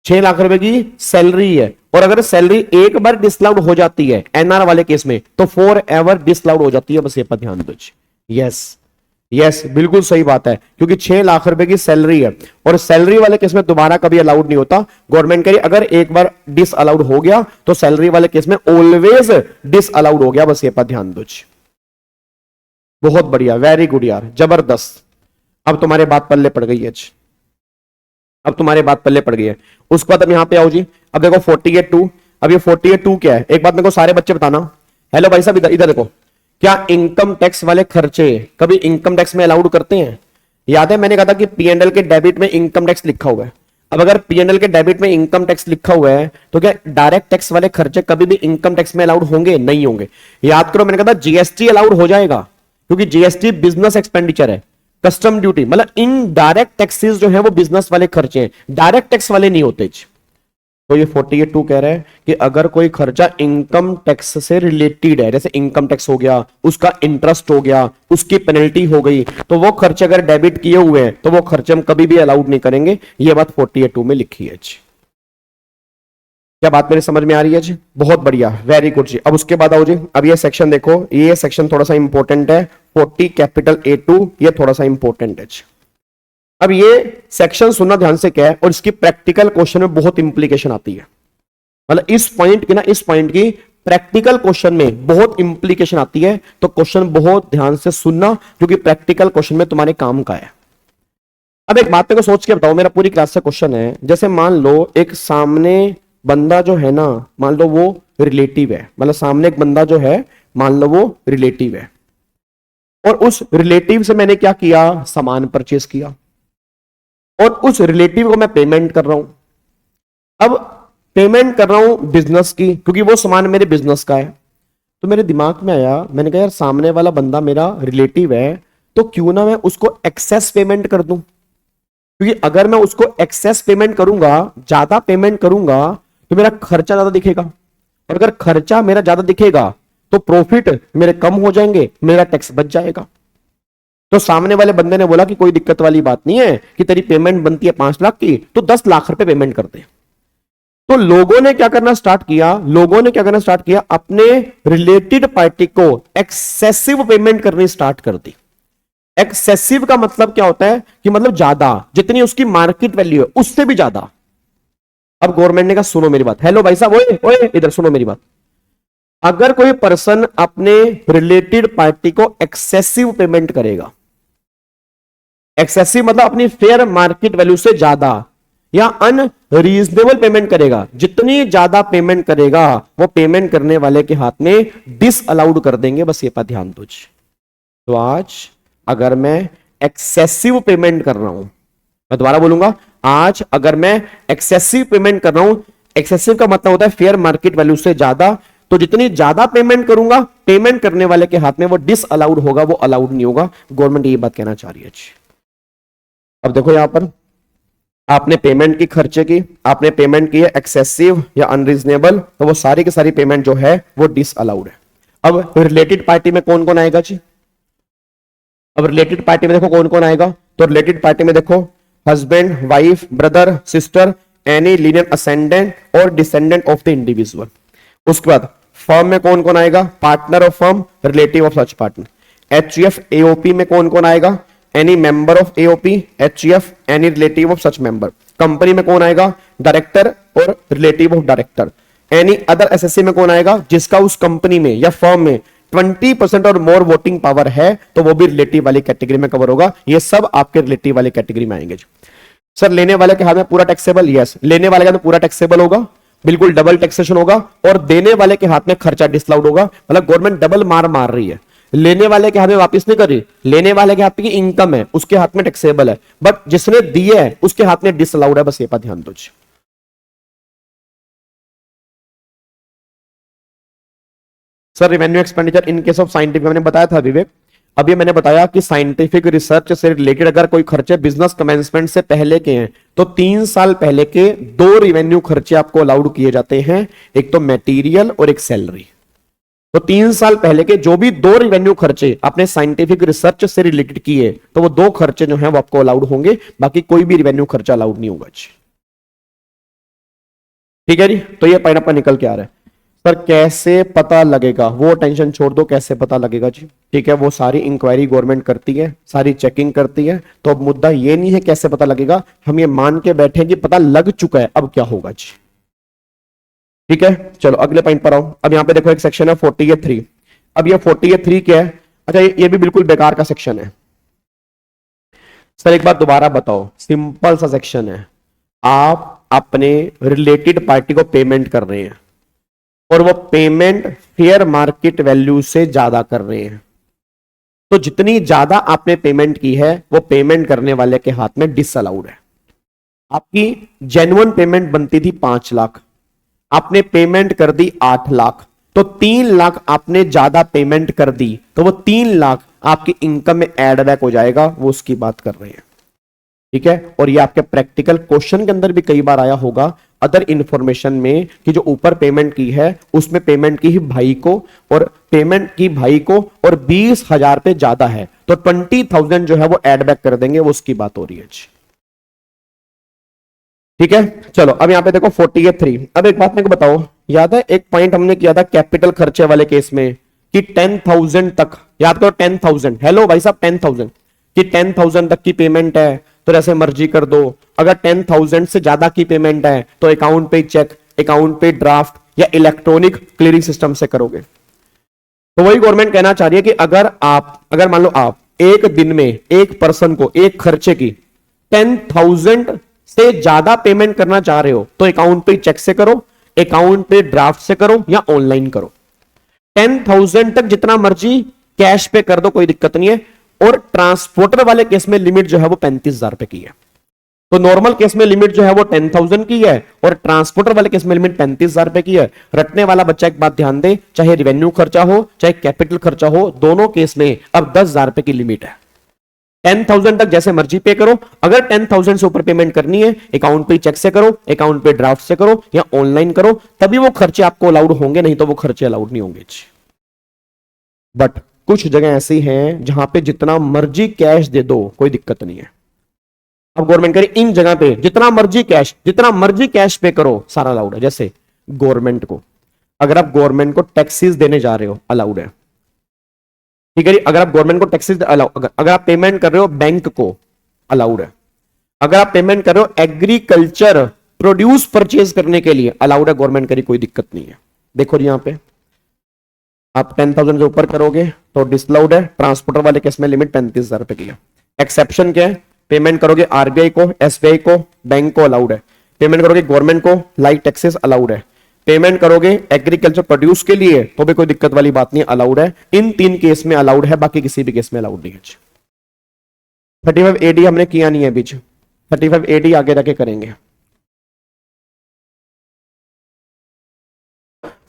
6 लाख रुपए की सैलरी है, और अगर सैलरी एक बार डिसअलाउड हो जाती है एनआर वाले केस में तो फॉर एवर डिसअलाउड हो जाती है। बस ये पर ध्यान दो। यस यस बिल्कुल सही बात है, क्योंकि 6 लाख रुपए की सैलरी है, और सैलरी वाले केस में दोबारा कभी अलाउड नहीं होता। गवर्नमेंट कह रही अगर एक बार डिस अलाउड हो गया तो सैलरी वाले केस में ऑलवेज डिस अलाउड हो गया। बस ये पर ध्यान दो। बहुत बढ़िया, वेरी गुड यार, जबरदस्त। अब तुम्हारे बात पल्ले पड़ गई है, अब तुम्हारे बात पल्ले पड़ गई है। उसके बाद अब यहां पे आओ जी। अब देखो 48(2), अब ये 48(2) क्या है? एक बात मेरे को सारे बच्चे बताना। हेलो भाई साहब इधर इधर देखो, क्या इनकम टैक्स वाले खर्चे कभी इनकम टैक्स में अलाउड करते हैं? याद है मैंने कहा था कि पीएनएल के डेबिट में इनकम टैक्स लिखा हुआ है। अब अगर पीएनएल के डेबिट में इनकम टैक्स लिखा हुआ है तो क्या डायरेक्ट टैक्स वाले खर्चे कभी भी इनकम टैक्स में अलाउड होंगे? नहीं होंगे। याद करो मैंने कहा था जीएसटी अलाउड हो जाएगा, क्योंकि जीएसटी बिजनेस एक्सपेंडिचर है। कस्टम ड्यूटी मतलब इनडायरेक्ट टैक्सेस जो है वो बिजनेस वाले खर्चे हैं, डायरेक्ट टैक्स वाले नहीं होते। तो ये 48(2) कह रहा है कि अगर कोई खर्चा इनकम टैक्स से रिलेटेड है, जैसे इनकम टैक्स हो गया, उसका इंटरेस्ट हो गया, उसकी पेनल्टी हो गई, तो वो खर्चे अगर डेबिट किए हुए हैं तो वो खर्चे हम कभी भी अलाउड नहीं करेंगे। ये बात 48(2) में लिखी है जी। क्या बात मेरे समझ में आ रही है जी? बहुत बढ़िया, वेरी गुड जी। अब उसके बाद आओ जी, अब ये सेक्शन देखो, ये सेक्शन थोड़ा सा इंपॉर्टेंट है, 40(a)(2), ये थोड़ा सा इंपॉर्टेंट है जी। अब ये सेक्शन सुनना ध्यान से क्या है, और इसकी प्रैक्टिकल क्वेश्चन में बहुत इंप्लीकेशन आती है। मतलब इस पॉइंट की प्रैक्टिकल क्वेश्चन में बहुत इंप्लीकेशन आती है, तो क्वेश्चन बहुत ध्यान से सुनना, क्योंकि प्रैक्टिकल क्वेश्चन में तुम्हारे काम का है। अब एक बात को सोच के बताओ, मेरा पूरी क्लास से क्वेश्चन है, जैसे मान लो एक सामने बंदा जो है ना, मान लो वो रिलेटिव है, मतलब सामने एक बंदा जो है मान लो वो रिलेटिव है, और उस रिलेटिव से मैंने क्या किया, सामान परचेस किया, और उस रिलेटिव को मैं पेमेंट कर रहा हूं। अब पेमेंट कर रहा हूं बिजनेस की, क्योंकि वो सामान मेरे बिजनेस का है। तो मेरे दिमाग में आया, मैंने कहा यार सामने वाला बंदा मेरा रिलेटिव है, तो क्यों ना मैं उसको एक्सेस पेमेंट कर दूं, क्योंकि अगर मैं उसको एक्सेस पेमेंट करूंगा, ज्यादा पेमेंट करूंगा, तो मेरा खर्चा ज्यादा दिखेगा, और अगर खर्चा मेरा ज्यादा दिखेगा तो प्रॉफिट मेरे कम हो जाएंगे, मेरा टैक्स बच जाएगा। तो सामने वाले बंदे ने बोला कि कोई दिक्कत वाली बात नहीं है, कि तेरी पेमेंट बनती है 5 लाख की, तो 10 लाख रुपए पेमेंट कर दे। तो लोगों ने क्या करना स्टार्ट किया, अपने रिलेटेड पार्टी को एक्सेसिव पेमेंट करनी स्टार्ट कर दी। एक्सेसिव का मतलब क्या होता है, कि मतलब ज्यादा, जितनी उसकी मार्केट वैल्यू है उससे भी ज्यादा। अब गवर्नमेंट ने कहा सुनो मेरी बात, हेलो भाई साहब, ओए ओए इधर सुनो मेरी बात। अगर कोई पर्सन अपने रिलेटेड पार्टी को एक्सेसिव पेमेंट करेगा, एक्सेसिव मतलब अपनी फेयर मार्केट वैल्यू से ज्यादा या अनरीजनेबल पेमेंट करेगा, जितनी ज्यादा पेमेंट करेगा वो पेमेंट करने वाले के हाथ में डिसअलाउड कर देंगे। बस ये पर ध्यान दो। तो आज अगर मैं एक्सेसिव पेमेंट कर रहा हूं, मैं दोबारा बोलूंगा, आज अगर मैं एक्सेसिव पेमेंट कर रहा हूं, एक्सेसिव का मतलब होता है फेयर मार्केट वैल्यू से ज्यादा, तो जितनी ज्यादा पेमेंट करूंगा, पेमेंट करने वाले के हाथ में वो डिसअलाउड होगा, वो अलाउड नहीं होगा। गवर्नमेंट ये बात कहना चाह रही है। अब देखो यहां पर आपने पेमेंट की, खर्चे की, आपने पेमेंट की है एक्सेसिव या अनरीजनेबल, तो वो सारी की सारी पेमेंट जो है वो डिसअलाउड है। अब रिलेटेड पार्टी में कौन कौन आएगा जी? अब रिलेटेड पार्टी में देखो कौन कौन आएगा, तो रिलेटेड पार्टी में देखो husband, wife, brother, sister, any linear ascendant और डिसेंडेंट ऑफ द इंडिविजुअल। उसके बाद फर्म में कौन कौन आएगा, partner of firm, relative of such partner. HUF AOP में कौन कौन आएगा, any member of AOP, HUF, any relative of such member. Company में कौन आएगा, डायरेक्टर और relative of director. Any other SSC में कौन आएगा, जिसका उस कंपनी में या फर्म में 20% और मोर वोटिंग पावर है, तो वो भी रिलेटिव वाली कैटेगरी में कवर होगा। ये सब आपके रिलेटिव वाली कैटेगरी में आएंगे। सर लेने वाले के हाथ में पूरा टैक्सेबल, यस, लेने वाले का तो पूरा टैक्सेबल होगा, बिल्कुल डबल टैक्सेशन होगा, और देने वाले के हाथ में खर्चा डिसअलाउड होगा। मतलब गवर्नमेंट डबल मार रही है, लेने वाले के हाथ में वापस नहीं कर रही, लेने वाले के हाथ में इनकम है, उसके हाथ में टैक्सेबल है, बट जिसने दिए है उसके हाथ में डिसअलाउड है। बस ये पर ध्यान दो। Sir revenue expenditure in case of scientific, मैंने बताया था विवेक, अभी मैंने बताया कि साइंटिफिक रिसर्च से रिलेटेड अगर कोई खर्चे बिजनेस कमेंसमेंट से पहले के हैं, तो 3 साल पहले के 2 रिवेन्यू खर्चे आपको अलाउड किए जाते हैं, एक तो मटेरियल और एक सैलरी। तो 3 साल पहले के जो भी 2 रिवेन्यू खर्चे आपने साइंटिफिक रिसर्च से रिलेटेड किए, तो वो 2 खर्चे जो हैं वो आपको अलाउड होंगे, बाकी कोई भी रिवेन्यू खर्चा अलाउड नहीं होगा। ठीक है जी, तो ये पॉइंट आपका निकल के आ रहा है। पर कैसे पता लगेगा, वो टेंशन छोड़ दो, कैसे पता लगेगा जी? ठीक है, वो सारी इंक्वायरी गवर्नमेंट करती है, सारी चेकिंग करती है, तो अब मुद्दा ये नहीं है कैसे पता लगेगा, हम ये मान के बैठे कि पता लग चुका है, अब क्या होगा जी? ठीक है, चलो अगले पॉइंट पर आओ। अब यहां पे देखो एक सेक्शन है 48(3). अब ये 48(3) क्या है? अच्छा ये भी बिल्कुल बेकार का सेक्शन है। सर एक बार दोबारा बताओ, सिंपल सा सेक्शन है, आप अपने रिलेटेड पार्टी को पेमेंट कर रहे हैं और वो पेमेंट फेयर मार्केट वैल्यू से ज्यादा कर रहे हैं, तो जितनी ज्यादा आपने पेमेंट की है वो पेमेंट करने वाले के हाथ में डिसअलाउड है। आपकी जेन्युइन पेमेंट बनती थी 5 लाख, आपने पेमेंट कर दी 8 लाख, तो 3 लाख आपने ज्यादा पेमेंट कर दी, तो वो 3 लाख आपकी इनकम में एड बैक हो जाएगा, वो उसकी बात कर रहे हैं। ठीक है, और ये आपके प्रैक्टिकल क्वेश्चन के अंदर भी कई बार आया होगा अदर इंफॉर्मेशन में, कि जो ऊपर पेमेंट की है उसमें पेमेंट की ही भाई को, और पेमेंट की भाई को और 20,000 पे ज्यादा है, तो 20,000 जो है वो एड बैक कर देंगे, वो उसकी बात हो रही है। ठीक है, चलो अब यहां पे देखो 48(3). अब एक बात मेरे को बताओ, याद है एक पॉइंट हमने किया था कैपिटल खर्चे वाले केस में कि 10,000 तक, याद करो 10,000, हेलो भाई साहब 10,000, कि 10,000 तक की पेमेंट है तो जैसे मर्जी कर दो, अगर 10,000 से ज्यादा की पेमेंट है तो अकाउंट पे चेक, अकाउंट पे ड्राफ्ट या इलेक्ट्रॉनिक क्लियरिंग सिस्टम से करोगे। तो वही गवर्नमेंट कहना चाह रही है कि अगर मान लो आप एक दिन में एक पर्सन को एक खर्चे की 10,000 से ज्यादा पेमेंट करना चाह रहे हो तो अकाउंट पे चेक से करो, अकाउंट पे ड्राफ्ट से करो या ऑनलाइन करो। 10,000 तक जितना मर्जी कैश पे कर दो, कोई दिक्कत नहीं है। और ट्रांसपोर्टर वाले केस में लिमिट जो है वो 35,000 रुपए की है। तो नॉर्मल केस में लिमिट जो है वो 10,000 की है और ट्रांसपोर्टर वाले केस में लिमिट 35,000 रुपए की है। रटने वाला बच्चा एक बात ध्यान दे, चाहे रिवेन्यू खर्चा हो चाहे कैपिटल खर्चा हो, दोनों केस में अब 10,000 रुपए की लिमिट है। 10,000 तक जैसे मर्जी पे करो। अगर 10,000 से ऊपर पेमेंट करनी है अकाउंट पे चेक से करो, अकाउंट पे ड्राफ्ट से करो या ऑनलाइन करो, तभी वो खर्चे आपको अलाउड होंगे, नहीं तो वो खर्चे अलाउड नहीं होंगे। बट कुछ जगह ऐसी हैं जहां पे जितना मर्जी कैश दे दो कोई दिक्कत नहीं है। अब गवर्नमेंट करे इन जगह पे जितना मर्जी कैश पे करो सारा अलाउड है। जैसे गवर्नमेंट को, अगर आप गवर्नमेंट को टैक्सेस देने जा रहे हो अलाउड है, ठीक है। अगर आप गवर्नमेंट को टैक्सेस अगर आप पेमेंट कर रहे हो बैंक को अलाउड है। अगर आप पेमेंट कर रहे हो एग्रीकल्चर प्रोड्यूस परचेज करने के लिए अलाउड है, गवर्नमेंट करी कोई दिक्कत नहीं है। देखो जी यहां पे आप 10,000 से ऊपर करोगे तो डिसअलाउड है। ट्रांसपोर्टर वाले केस में लिमिट 35,000 रुपए की है। एक्सेप्शन क्या है? पेमेंट करोगे आरबीआई को, एसबीआई को, बैंक को अलाउड है। पेमेंट करोगे गवर्नमेंट को, लाइक टैक्सेस अलाउड है। पेमेंट करोगे एग्रीकल्चर प्रोड्यूस के लिए तो भी कोई दिक्कत वाली बात नहीं, अलाउड है। इन 3 केस में अलाउड है, बाकी किसी भी केस में अलाउड नहीं है। 35 AD हमने किया नहीं है बीच, 35 AD आगे जाके करेंगे।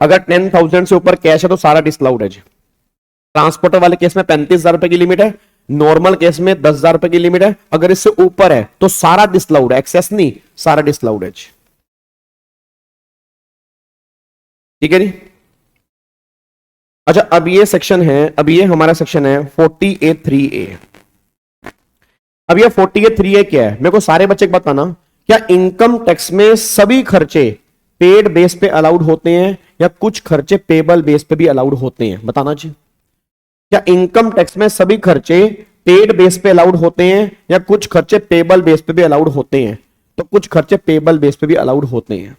अगर 10,000 से ऊपर कैश है तो सारा डिसअलाउड है जी। ट्रांसपोर्टर वाले केस में 35,000 रुपए की लिमिट है, नॉर्मल केस में 10,000 रुपए की लिमिट है। अगर इससे ऊपर है तो सारा डिसअलाउड है, एक्सेस नहीं, सारा डिसअलाउड है जी। ठीक है जी। अच्छा अब ये सेक्शन है, अब ये हमारा सेक्शन है 40A3A। अब ये 40A3A क्या है? मेरे को सारे बच्चे बताना, क्या इनकम टैक्स में सभी खर्चे पेड बेस पे अलाउड होते हैं या कुछ खर्चे पेबल बेस पे भी अलाउड होते हैं? बताना चाहिए। क्या इनकम टैक्स में सभी खर्चे पेड बेस पे अलाउड होते हैं या कुछ खर्चे पेबल बेस पे भी अलाउड होते हैं? तो कुछ खर्चे पेबल बेस पे भी अलाउड होते हैं।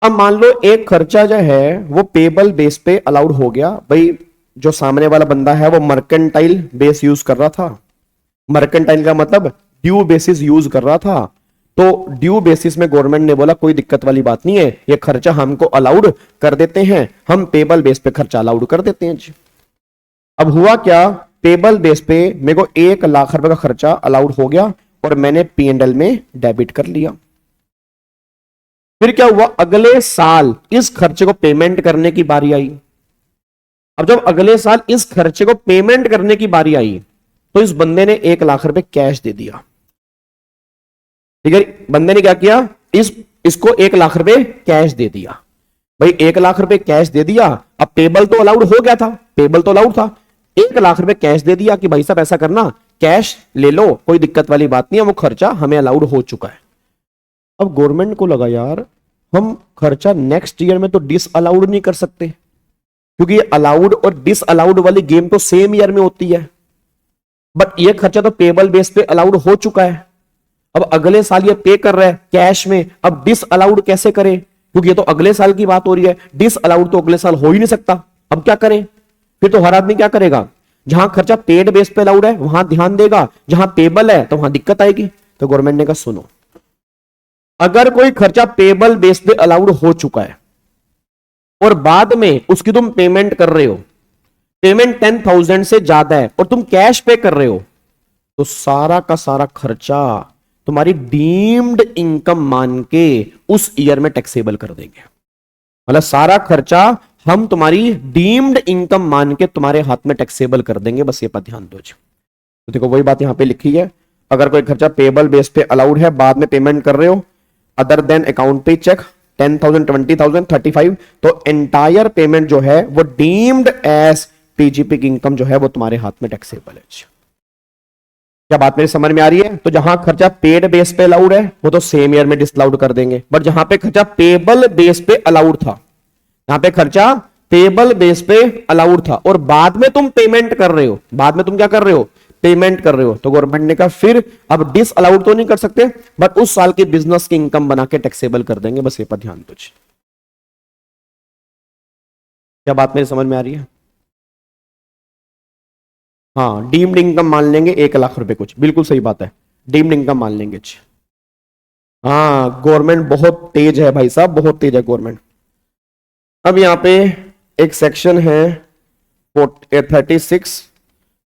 अब मान लो एक खर्चा जो है वो पेबल बेस पे अलाउड हो गया। भाई जो सामने वाला बंदा है वो मर्केंटाइल बेस यूज कर रहा था। मर्केंटाइल का मतलब ड्यू बेसिस यूज कर रहा था। तो ड्यू बेसिस में गवर्नमेंट ने बोला कोई दिक्कत वाली बात नहीं है, ये खर्चा हमको अलाउड कर देते हैं, हम पेबल बेस पे खर्चा अलाउड कर देते हैं जी। अब हुआ क्या, पेबल बेस पे मेरे को 1 लाख रुपए का खर्चा अलाउड हो गया और मैंने P&L में डेबिट कर लिया। फिर क्या हुआ, अगले साल इस खर्चे को पेमेंट करने की बारी आई। अब जब अगले साल इस खर्चे को पेमेंट करने की बारी आई तो इस बंदे ने 1 लाख रुपए कैश दे दिया। ठीक है, बंदे ने क्या किया, इसको 1 लाख रुपए कैश दे दिया। भाई 1 लाख रुपए कैश दे दिया। अब पेबल तो अलाउड हो गया था, पेबल तो अलाउड था। 1 लाख रुपए कैश दे दिया कि भाई साहब ऐसा करना, कैश ले लो, कोई दिक्कत वाली बात नहीं है, वो खर्चा हमें अलाउड हो चुका है। अब गवर्नमेंट को लगा यार हम खर्चा नेक्स्ट ईयर में तो डिस अलाउड नहीं कर सकते, क्योंकि ये अलाउड और डिस अलाउड वाली गेम तो सेम ईयर में होती है। बट ये खर्चा तो पेबल बेस पे अलाउड हो चुका है। अब अगले साल ये पे कर रहा है कैश में, अब डिस अलाउड कैसे करें? क्योंकि ये तो अगले साल की बात हो रही है, डिस अलाउड तो अगले साल हो ही नहीं सकता। अब क्या करें? फिर तो हर आदमी क्या करेगा, जहां खर्चा पेड बेस पे अलाउड है वहां ध्यान देगा, जहां पेबल है तो वहां दिक्कत आएगी। तो गवर्नमेंट ने कहा सुनो, अगर कोई खर्चा पेबल बेस पे अलाउड हो चुका है और बाद में उसकी तुम पेमेंट कर रहे हो, पेमेंट 10,000 से ज्यादा है और तुम कैश पे कर रहे हो, तो सारा का सारा खर्चा तुम्हारी डीम्ड इनकम मान के उस ईयर में टैक्सेबल कर देंगे। मतलब सारा खर्चा हम तुम्हारी डीम्ड इनकम मान के तुम्हारे हाथ में टैक्सेबल कर देंगे। बस ये पर ध्यान दो। तो देखो वही बात यहां पे लिखी है, अगर कोई खर्चा पेबल बेस पे अलाउड है, बाद में पेमेंट कर रहे हो, अदर देन अकाउंट पे चेक 10,000, 20,000, 35, तो एंटायर पेमेंट जो है वो डीम्ड एज पीजीपी की इनकम जो है वो तुम्हारे हाथ में टैक्सेबल है। क्या बात मेरी समझ में आ रही है? तो जहां खर्चा पेड बेस पे अलाउड है वो तो सेम ईयर में डिसअलाउड कर देंगे, बट जहां पे खर्चा पेबल बेस पे अलाउड था, यहां पे खर्चा पेबल बेस पे अलाउड था और बाद में तुम पेमेंट कर रहे हो, बाद में तुम क्या कर रहे हो, पेमेंट कर रहे हो, तो गवर्नमेंट ने कहा फिर अब डिस अलाउड तो नहीं कर सकते, बट उस साल की बिजनेस की इनकम बना के टैक्सेबल कर देंगे। बस ये पर ध्यान दो। क्या बात मेरी समझ में आ रही है? हाँ, डीम्ड इनकम मान लेंगे 1 लाख रुपए कुछ, बिल्कुल सही बात है, डीम्ड इनकम मान लेंगे। हाँ, गवर्नमेंट बहुत तेज है भाई साहब, बहुत तेज है गवर्नमेंट। अब यहाँ पे एक सेक्शन है 36,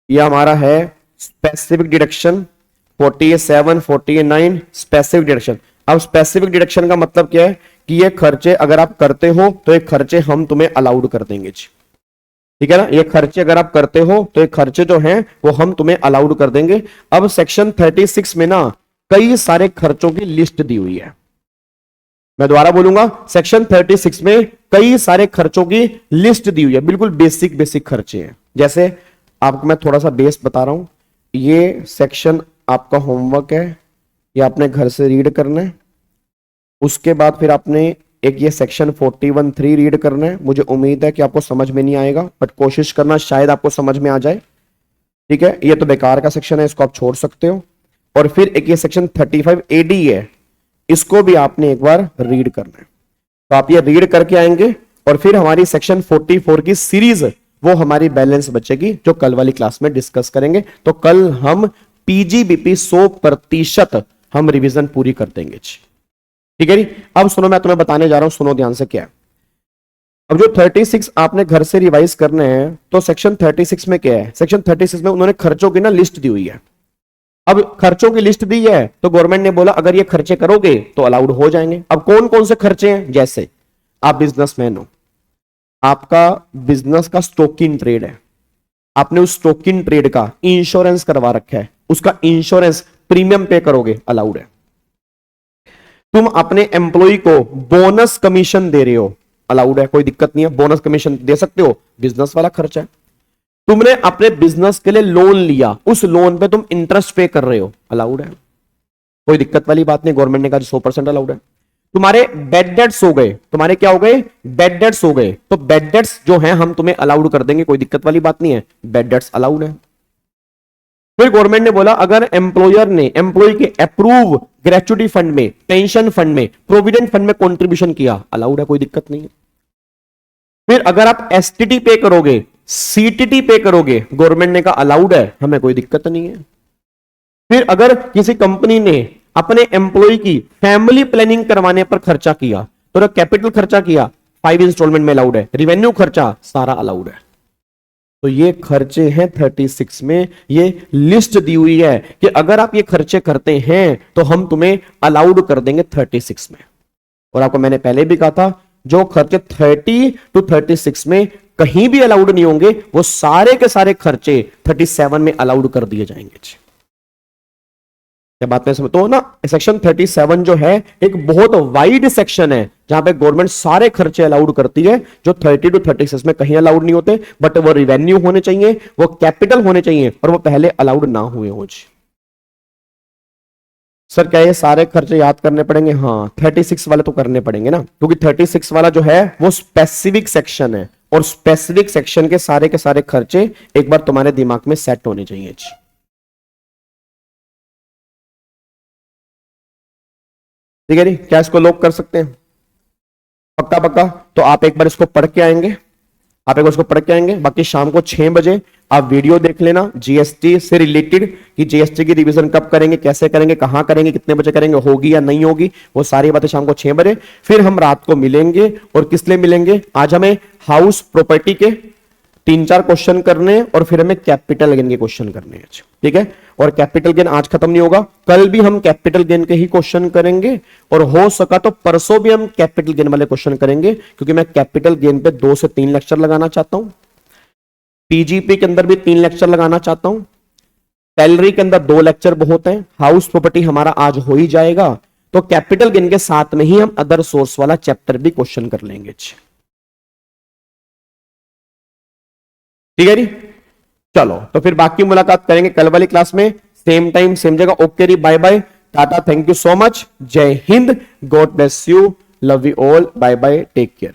यह हमारा है स्पेसिफिक डिडक्शन। 47, 49 specific deduction. अब स्पेसिफिक डिडक्शन का मतलब क्या है कि ये खर्चे अगर आप करते हो तो ये खर्चे हम तुम्हें अलाउड कर देंगे जी, ठीक है ना। ये खर्चे अगर आप करते हो तो ये खर्चे जो हैं वो हम तुम्हें अलाउड कर देंगे। अब सेक्शन 36 में ना कई सारे खर्चों की लिस्ट दी हुई है। मैं दोबारा बोलूंगा, सेक्शन 36 में कई सारे खर्चों की लिस्ट दी हुई है, बिल्कुल बेसिक बेसिक खर्चे हैं। जैसे आपको मैं थोड़ा सा बेस बता रहा हूं, ये सेक्शन आपका होमवर्क है, ये आपने घर से रीड करना है। उसके बाद फिर आपने एक ये सेक्शन 41(3) रीड करना है। मुझे उम्मीद है कि आपको समझ में नहीं आएगा, बट कोशिश करना शायद आपको समझ में आ जाए, ठीक है। ये तो बेकार का सेक्शन है, इसको आप छोड़ सकते हो। और फिर एक ये सेक्शन 35 AD है, इसको भी आपने एक बार रीड करना है। तो आप ये रीड करके आएंगे और फिर हमारी सेक्शन 44 की सीरीज वो हमारी बैलेंस बचेगी, जो कल वाली क्लास में डिस्कस करेंगे। तो कल हम PGBP 100% हम रिवीजन पूरी कर देंगे, ठीक है जी। अब सुनो, मैं तुम्हें बताने जा रहा हूं, सुनो ध्यान से क्या है। अब जो 36 आपने घर से रिवाइज करने हैं, तो सेक्शन 36 में क्या है, सेक्शन 36 में उन्होंने खर्चों की ना लिस्ट दी हुई है। अब खर्चों की लिस्ट दी है तो गवर्नमेंट ने बोला अगर ये खर्चे करोगे तो अलाउड हो जाएंगे। अब कौन कौन से खर्चे हैं, जैसे आप बिजनेसमैन हो, आपका बिजनेस का स्टॉक इन ट्रेड है, आपने उस स्टॉक इन ट्रेड का इंश्योरेंस करवा रखा है, उसका इंश्योरेंस प्रीमियम पे करोगे, अलाउड है। तुम अपने एम्प्लॉय को बोनस कमीशन दे रहे हो, अलाउड है, कोई दिक्कत नहीं है, बोनस कमीशन दे सकते हो, बिजनेस वाला खर्चा है। तुमने अपने बिजनेस के लिए लोन लिया, उस लोन पे तुम इंटरेस्ट पे कर रहे हो, अलाउड है, कोई दिक्कत वाली बात नहीं, गवर्नमेंट ने कहा 100% अलाउड है। तुम्हारे बेड डेट्स हो गए, तुम्हारे क्या हो गए, बेड डेट्स हो गए, तो बेड डेट्स जो हैं हम तुम्हें अलाउड कर देंगे, कोई दिक्कत वाली बात नहीं है, बेड डेट्स अलाउड है। फिर गवर्नमेंट ने बोला अगर एम्प्लॉयर ने एम्प्लॉय के अप्रूव ग्रेच्युटी फंड में, पेंशन फंड में, प्रोविडेंट फंड में कंट्रीब्यूशन किया, अलाउड है, कोई दिक्कत नहीं है। फिर अगर आप STT पे करोगे, CTT पे करोगे, गवर्नमेंट ने कहा अलाउड है, हमें कोई दिक्कत नहीं है। फिर अगर किसी कंपनी ने अपने एम्प्लॉय की फैमिली प्लानिंग करवाने पर खर्चा किया, तो कैपिटल खर्चा किया, 5 इंस्टॉलमेंट में अलाउड है, रिवेन्यू खर्चा सारा अलाउड है। तो ये खर्चे हैं 36 में, ये लिस्ट दी हुई है कि अगर आप ये खर्चे करते हैं तो हम तुम्हें अलाउड कर देंगे 36 में। और आपको मैंने पहले भी कहा था, जो खर्चे 30 to 36 में कहीं भी अलाउड नहीं होंगे, वो सारे के सारे खर्चे 37 में अलाउड कर दिए जाएंगे। क्या बात में समझ तो ना, सेक्शन 37 जो है एक बहुत वाइड सेक्शन है, जहां पे गवर्नमेंट सारे खर्चे अलाउड करती है, जो 30 to 36 में कहीं अलाउड नहीं होते, बट वो रिवेन्यू होने चाहिए, वो कैपिटल होने चाहिए, और वो पहले अलाउड ना हुए हो। सर क्या ये सारे खर्चे याद करने पड़ेंगे? हाँ, 36 वाले तो करने पड़ेंगे ना, क्योंकि 36 वाला जो है वो स्पेसिफिक सेक्शन है, और स्पेसिफिक सेक्शन के सारे खर्चे एक बार तुम्हारे दिमाग में सेट होने चाहिए। ठीक है जी, क्या इसको लॉक कर सकते हैं? पक्का पक्का। तो आप एक बार इसको पढ़ के आएंगे, आप एक बार इसको पढ़ के आएंगे, बाकी शाम को 6 बजे आप वीडियो देख लेना GST से रिलेटेड, कि GST की रिवीजन कब करेंगे, कैसे करेंगे, कहां करेंगे, कितने बजे करेंगे, होगी या नहीं होगी, वो सारी बातें शाम को 6 बजे। फिर हम रात को मिलेंगे, और किस लिए मिलेंगे? आज हमें हाउस प्रॉपर्टी के 3-4 क्वेश्चन करने हैं, और फिर हमें कैपिटल गेन के क्वेश्चन करने हैं, ठीक है। और कैपिटल गेन आज खत्म नहीं होगा, कल भी हम कैपिटल गेन के ही क्वेश्चन करेंगे, और हो सका तो परसों भी हम कैपिटल गेन वाले क्वेश्चन करेंगे, क्योंकि मैं कैपिटल गेन पे 2 से 3 लेक्चर लगाना चाहता हूं, PGP के अंदर भी 3 लेक्चर लगाना चाहता हूं, सैलरी के अंदर 2 लेक्चर बहुत हैं, हाउस प्रॉपर्टी हमारा आज हो ही जाएगा, तो कैपिटल गेन के साथ में ही हम अदर सोर्स वाला चैप्टर भी क्वेश्चन कर लेंगे। ठीक है जी, चलो तो फिर बाकी मुलाकात करेंगे कल वाली क्लास में, सेम टाइम सेम जगह। ओके जी, bye bye, tata, thank you so much, जय हिंद, God bless you, love you all, bye bye, take care.